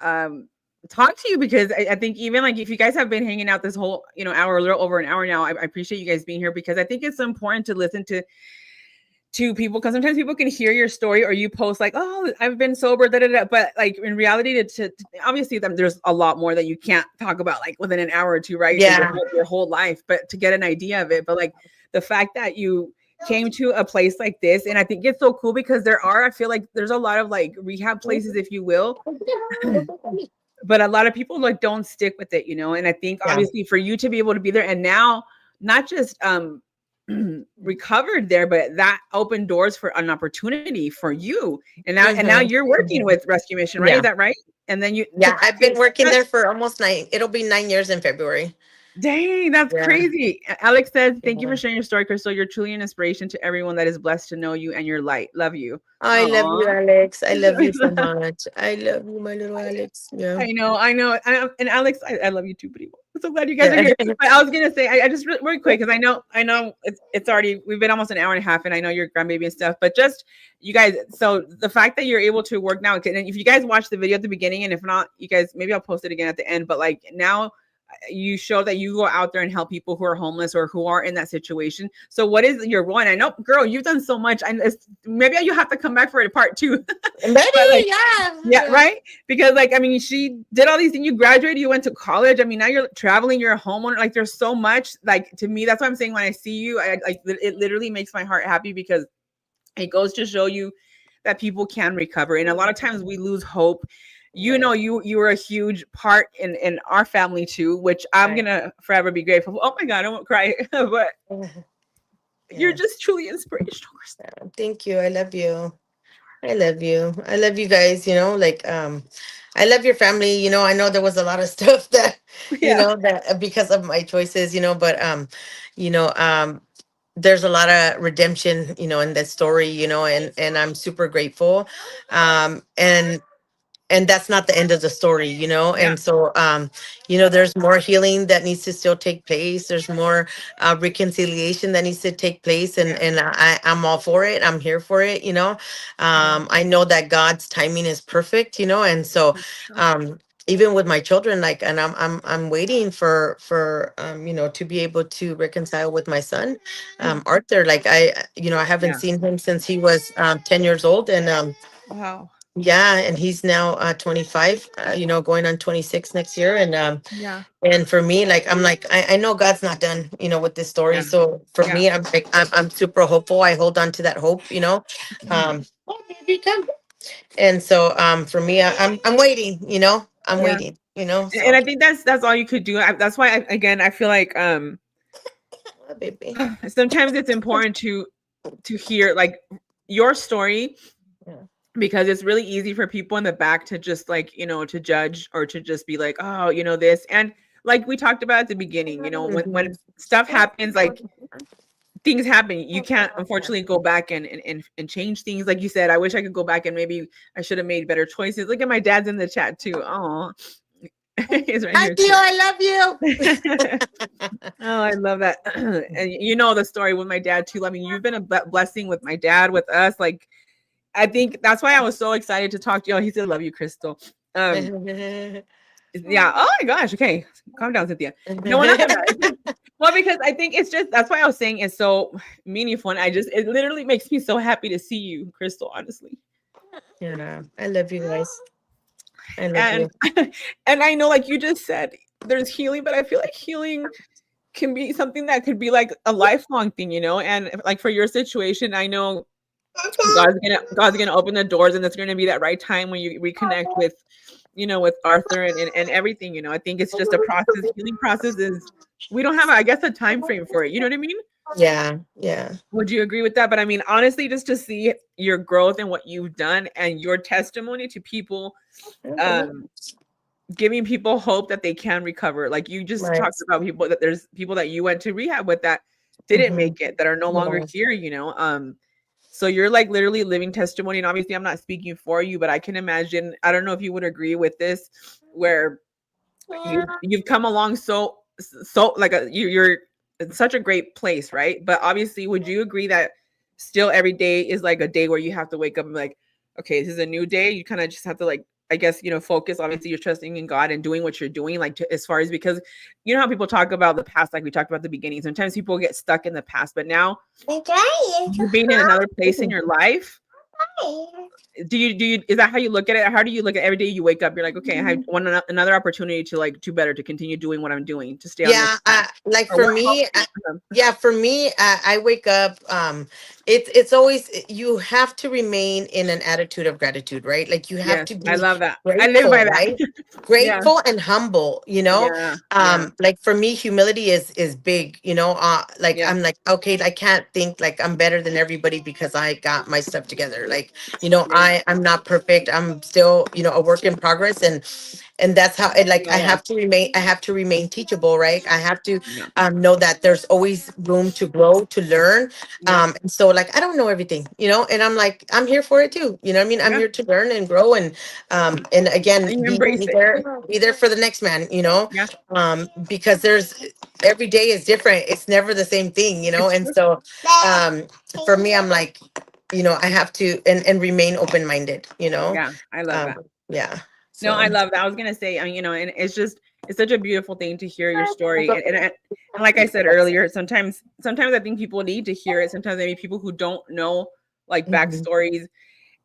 um talk to you, because I think even like if you guys have been hanging out this whole hour, a little over an hour now, I appreciate you guys being here, because I think it's important to listen to people, because sometimes people can hear your story or you post like, oh, I've been sober, da, da, da. But like in reality, obviously there's a lot more that you can't talk about like within an hour or two, right? Yeah. Your whole life, but to get an idea of it. But like the fact that you came to a place like this, and I think it's so cool, because I feel like there's a lot of like rehab places, if you will, but a lot of people like don't stick with it, and I think Yeah. obviously for you to be able to be there and now not just recovered there, but that opened doors for an opportunity for you, and now Mhm. you're working Mhm. with Rescue Mission, right? Is Yeah. that right? And then you Yeah. I've been working that's there for almost 9. It'll be 9 years in February. dang, that's Yeah. crazy. Alex says, thank you for Yeah. sharing your story, Crystal. You're truly an inspiration to everyone that is blessed to know you and your light. Love you. I love you, Aw. Alex. I love you so much. I love you, my little Alex. Yeah. I know. And Alex, I love you too, buddy. I'm so glad you guys are Yeah. here. But I was gonna say, I just really quick, because I know it's already, we've been almost an hour and a half, and I know your grandbaby and stuff. But just you guys, so the fact that you're able to work now, and if you guys watch the video at the beginning, and if not, you guys, maybe I'll post it again at the end. But like now, you show that you go out there and help people who are homeless or who are in that situation. So what is your one? I know, girl, you've done so much. Maybe you have to come back for a part two. Maybe, But like, yeah. yeah, Yeah. right. Because like, I mean, she did all these things. You graduated, you went to college. I mean, now you're traveling, you're a homeowner. Like, there's so much. Like, to me, that's what I'm saying. When I see you, I like it. Literally makes my heart happy, because it goes to show you that people can recover. And a lot of times we lose hope. You were a huge part in our family too, which I'm Right. gonna forever be grateful for. Oh my God, I won't cry. But you're Yeah. just truly inspirational. Thank you. I love you. I love you. I love you guys, you know, like I love your family, you know. I know there was a lot of stuff that, you Yeah. know, that because of my choices, you know, but you know, there's a lot of redemption, you know, in that story, you know, and I'm super grateful. And and that's not the end of the story, you know. Yeah. And so you know, there's more healing that needs to still take place. There's more reconciliation that needs to take place, and Yeah. I'm all for it. I'm here for it, you know. Yeah. I know that God's timing is perfect, you know. And so Sure. even with my children, like, and I'm waiting for you know, to be able to reconcile with my son, Arthur. Like, you know, I haven't Yeah. seen him since he was 10 years old. And Wow. yeah, and he's now 25, you know, going on 26 next year. Yeah. And for me, like, I'm like, I know God's not done, you know, with this story. Yeah. So for Yeah. me, I'm like, I'm super hopeful. I hold on to that hope, you know. Oh, baby, come. And so for me, I'm waiting, you know. I'm Yeah. waiting, you know. And So I think that's all you could do. That's why again, I feel like oh, baby. sometimes it's important to hear like your story, Yeah. because it's really easy for people in the back to just like, you know, to judge or to just be like, oh, you know, this. And like we talked about at the beginning, you know, when Mhm. stuff happens, like things happen, you can't unfortunately go back and change things. Like you said, I wish I could go back and maybe I should have made better choices. Look at my dad's in the chat too. Oh, he's right Hi, here Theo, too. I love you. Oh, I love that. And you know the story with my dad too. I mean, you've been a blessing with my dad, with us. Like, I think that's why I was so excited to talk to you. Oh, he said, "Love you, Crystal." Yeah. Oh my gosh. Okay, calm down, Cynthia. No, we're not gonna. Well, because I think it's just that's why I was saying it's so meaningful, and it literally makes me so happy to see you, Crystal. Honestly, Yeah, I love you guys. I love and you. and I know, like you just said, there's healing, but I feel like healing can be something that could be like a lifelong thing, you know. And like for your situation, I know God's gonna open the doors, and it's gonna be that right time when you reconnect with, you know, with Arthur and everything. You know, I think it's just a process. Healing process is we don't have, I guess, a time frame for it. You know what I mean? Yeah, yeah. Would you agree with that? But I mean, honestly, just to see your growth and what you've done and your testimony to people, um, giving people hope that they can recover. Like you just talked Nice. about people that there's people that you went to rehab with that didn't Mm-hmm. make it, that are no longer Yeah. here, you know. So you're like literally living testimony. And obviously I'm not speaking for you, but I can imagine, I don't know if you would agree with this, where you've come along so like you're in such a great place, right? But obviously, would you agree that still every day is like a day where you have to wake up and be like, okay, this is a new day. You kind of just have to like, I guess, you know, focus. Obviously, you're trusting in God and doing what you're doing, like as far as, because you know how people talk about the past, like we talked about at the beginning. Sometimes people get stuck in the past, but now you being in another place in your life, do you is that how you look at it? How do you look at every day you wake up? You're like, okay, I have another opportunity to like do better, to continue doing what I'm doing, to stay on this Yeah, path. like Or for what me, helps you? yeah, for me, I wake up. It's always, you have to remain in an attitude of gratitude, right? Like you have Yes, to I be love that. I live by grateful, that. right? Yeah, Grateful and humble, you know. yeah, yeah, Like for me, humility is big, you know. Like yeah, I'm like, okay, I can't think like I'm better than everybody because I got my stuff together. Like, you know, yeah. I'm not perfect. I'm still, you know, a work in progress. And that's how it, like, I love. I have to remain teachable, right? I have to Yeah, know that there's always room to grow, to learn. yeah, And so like, I don't know everything, you know, and I'm like, I'm here for it too, you know what I mean? I'm yeah. here to learn and grow, and again, And you embrace it. be there for the next man, you know. Yeah, Because there's, every day is different, it's never the same thing, you know. it's And true. so um for me, I'm like, you know, I have to, and remain open-minded, you know. Yeah, I love that. Yeah. No, I So love that. I was gonna say, I mean, you know, and it's such a beautiful thing to hear your story, and like I said earlier, sometimes I think people need to hear it. Sometimes maybe people who don't know like Mhm. backstories.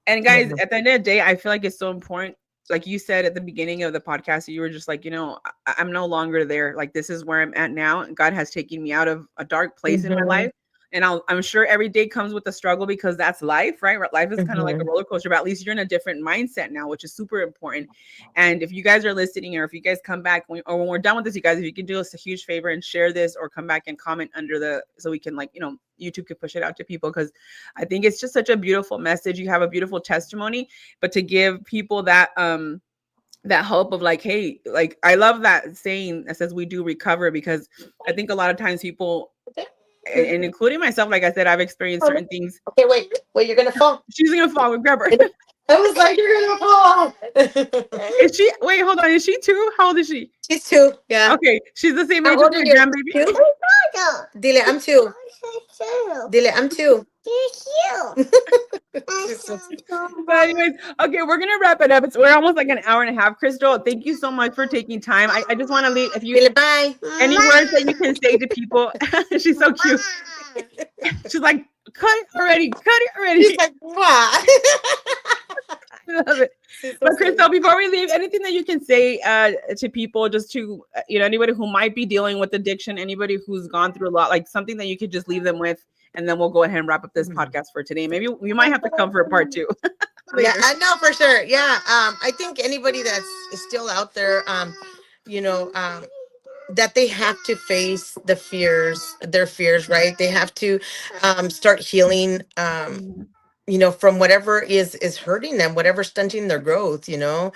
And Yeah. guys, at the end of the day, I feel like it's so important. Like you said at the beginning of the podcast, you were just like, you know, I'm no longer there. Like this is where I'm at now. And God has taken me out of a dark place in my Mhm. life. And I'm sure every day comes with a struggle, because that's life, right? Life is kind of like a Mhm. roller coaster, but at least you're in a different mindset now, which is super important. And if you guys are listening, or if you guys come back or when we're done with this, you guys, if you can do us a huge favor and share this, or come back and comment under so we can, like, you know, YouTube could push it out to people, because I think it's just such a beautiful message. You have a beautiful testimony, but to give people that hope of like, hey, like I love that saying that says we do recover, because I think a lot of times people, and including myself, like I said, I've experienced certain things. Okay, wait, you're gonna fall. She's gonna fall. We grab her. I was like, you're gonna fall. Is she? Wait, hold on. Is she 2? How old is she? She's 2. Yeah. Okay, she's the same How age as old my are you? grandbaby. 2? Dile, I'm 2. Dile, I'm 2. But anyways, okay, we're gonna wrap it up. We're almost like an hour and a half. Crystal, thank you so much for taking time. I just want to leave if you Dile, bye. any words that you can say to people. She's so cute. She's like, cut it already, cut it already. She's like, what? I love it. But Crystal, before we leave, anything that you can say to people, just to anybody who might be dealing with addiction, anybody who's gone through a lot, like something that you could just leave them with, and then we'll go ahead and wrap up this podcast for today. Maybe we might have to come for a part 2. Yeah, I know for sure. Yeah, I think anybody that's still out there, you know, that they have to face their fears, right? They have to start healing. You know, from whatever is hurting them, whatever stunting their growth, you know,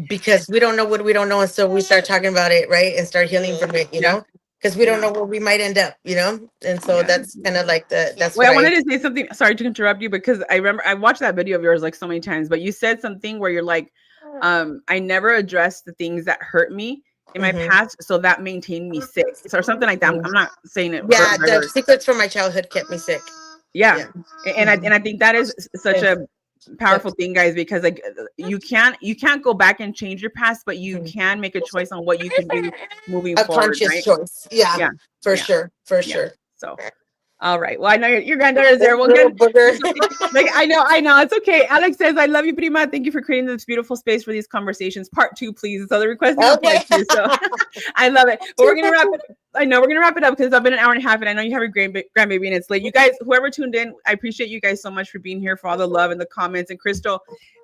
because we don't know what we don't know, and so we start talking about it, right, and start healing from it, you know, because we don't know where we might end up, you know, and so that's kind of like that's Wait, what I wanted to say something. Sorry to interrupt you, because I remember I watched that video of yours like so many times, but you said something where you're like, I never addressed the things that hurt me in my past, so that maintained me sick, or something like that. I'm not saying it. Yeah, the secrets from my childhood kept me sick. Yeah. And I think that is such a powerful thing, guys, because like you can't go back and change your past, but you can make a choice on what you can do moving forward. Conscious right? choice. Yeah. For sure. So all right. Well, I know your granddaughter is there. Well, good. Like, I know. It's okay. Alex says, I love you, Prima. Thank you for creating this beautiful space for these conversations. Part 2, please. So the request is part 2. So I love it. But we're going to wrap it up. I know we're going to wrap it up because it's been an hour and a half, and I know you have your grandbaby and it's late. You guys, whoever tuned in, I appreciate you guys so much for being here, for all the love and the comments. And Crystal,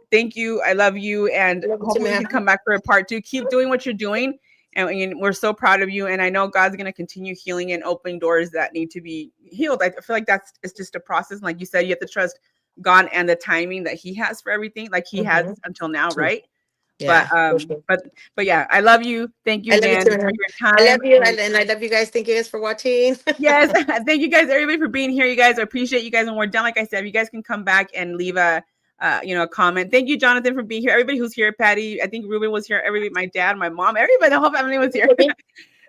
thank you. I love you. And hopefully you can come back for a part 2. Keep doing what you're doing. And we're so proud of you. And I know God's going to continue healing and opening doors that need to be healed. I feel like it's just a process. And like you said, you have to trust God and the timing that he has for everything, like he has until now. Right. Yeah, but yeah, I love you. Thank you, man, for your time. I love you. And I love you guys. Thank you guys for watching. Yes. Thank you guys, everybody, for being here. You guys, I appreciate you guys. When we're done, like I said, you guys can come back and leave a comment. Thank you, Jonathan, for being here. Everybody who's here, Patty, I think Ruben was here. Everybody, my dad, my mom, everybody, the whole family was here.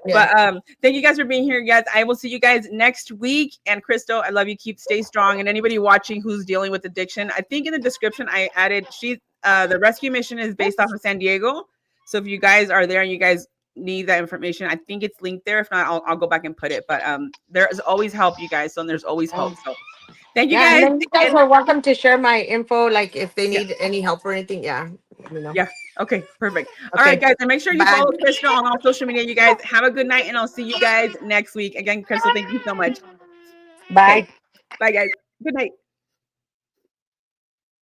But thank you guys for being here, guys. I will see you guys next week. And Crystal, I love you. Stay strong. And anybody watching who's dealing with addiction, I think in the description I added the rescue mission is based off of San Diego. So if you guys are there and you guys need that information, I think it's linked there. If not, I'll go back and put it. But there's always help, you guys. So there's always hope. So thank you guys. And you guys are welcome to share my info, like if they need any help or anything. Yeah. Yeah. Okay. Perfect. All right, guys. And make sure you follow Crystal on all social media. You guys have a good night, and I'll see you guys next week. Again, Crystal, thank you so much. Bye. Okay. Bye, guys. Good night.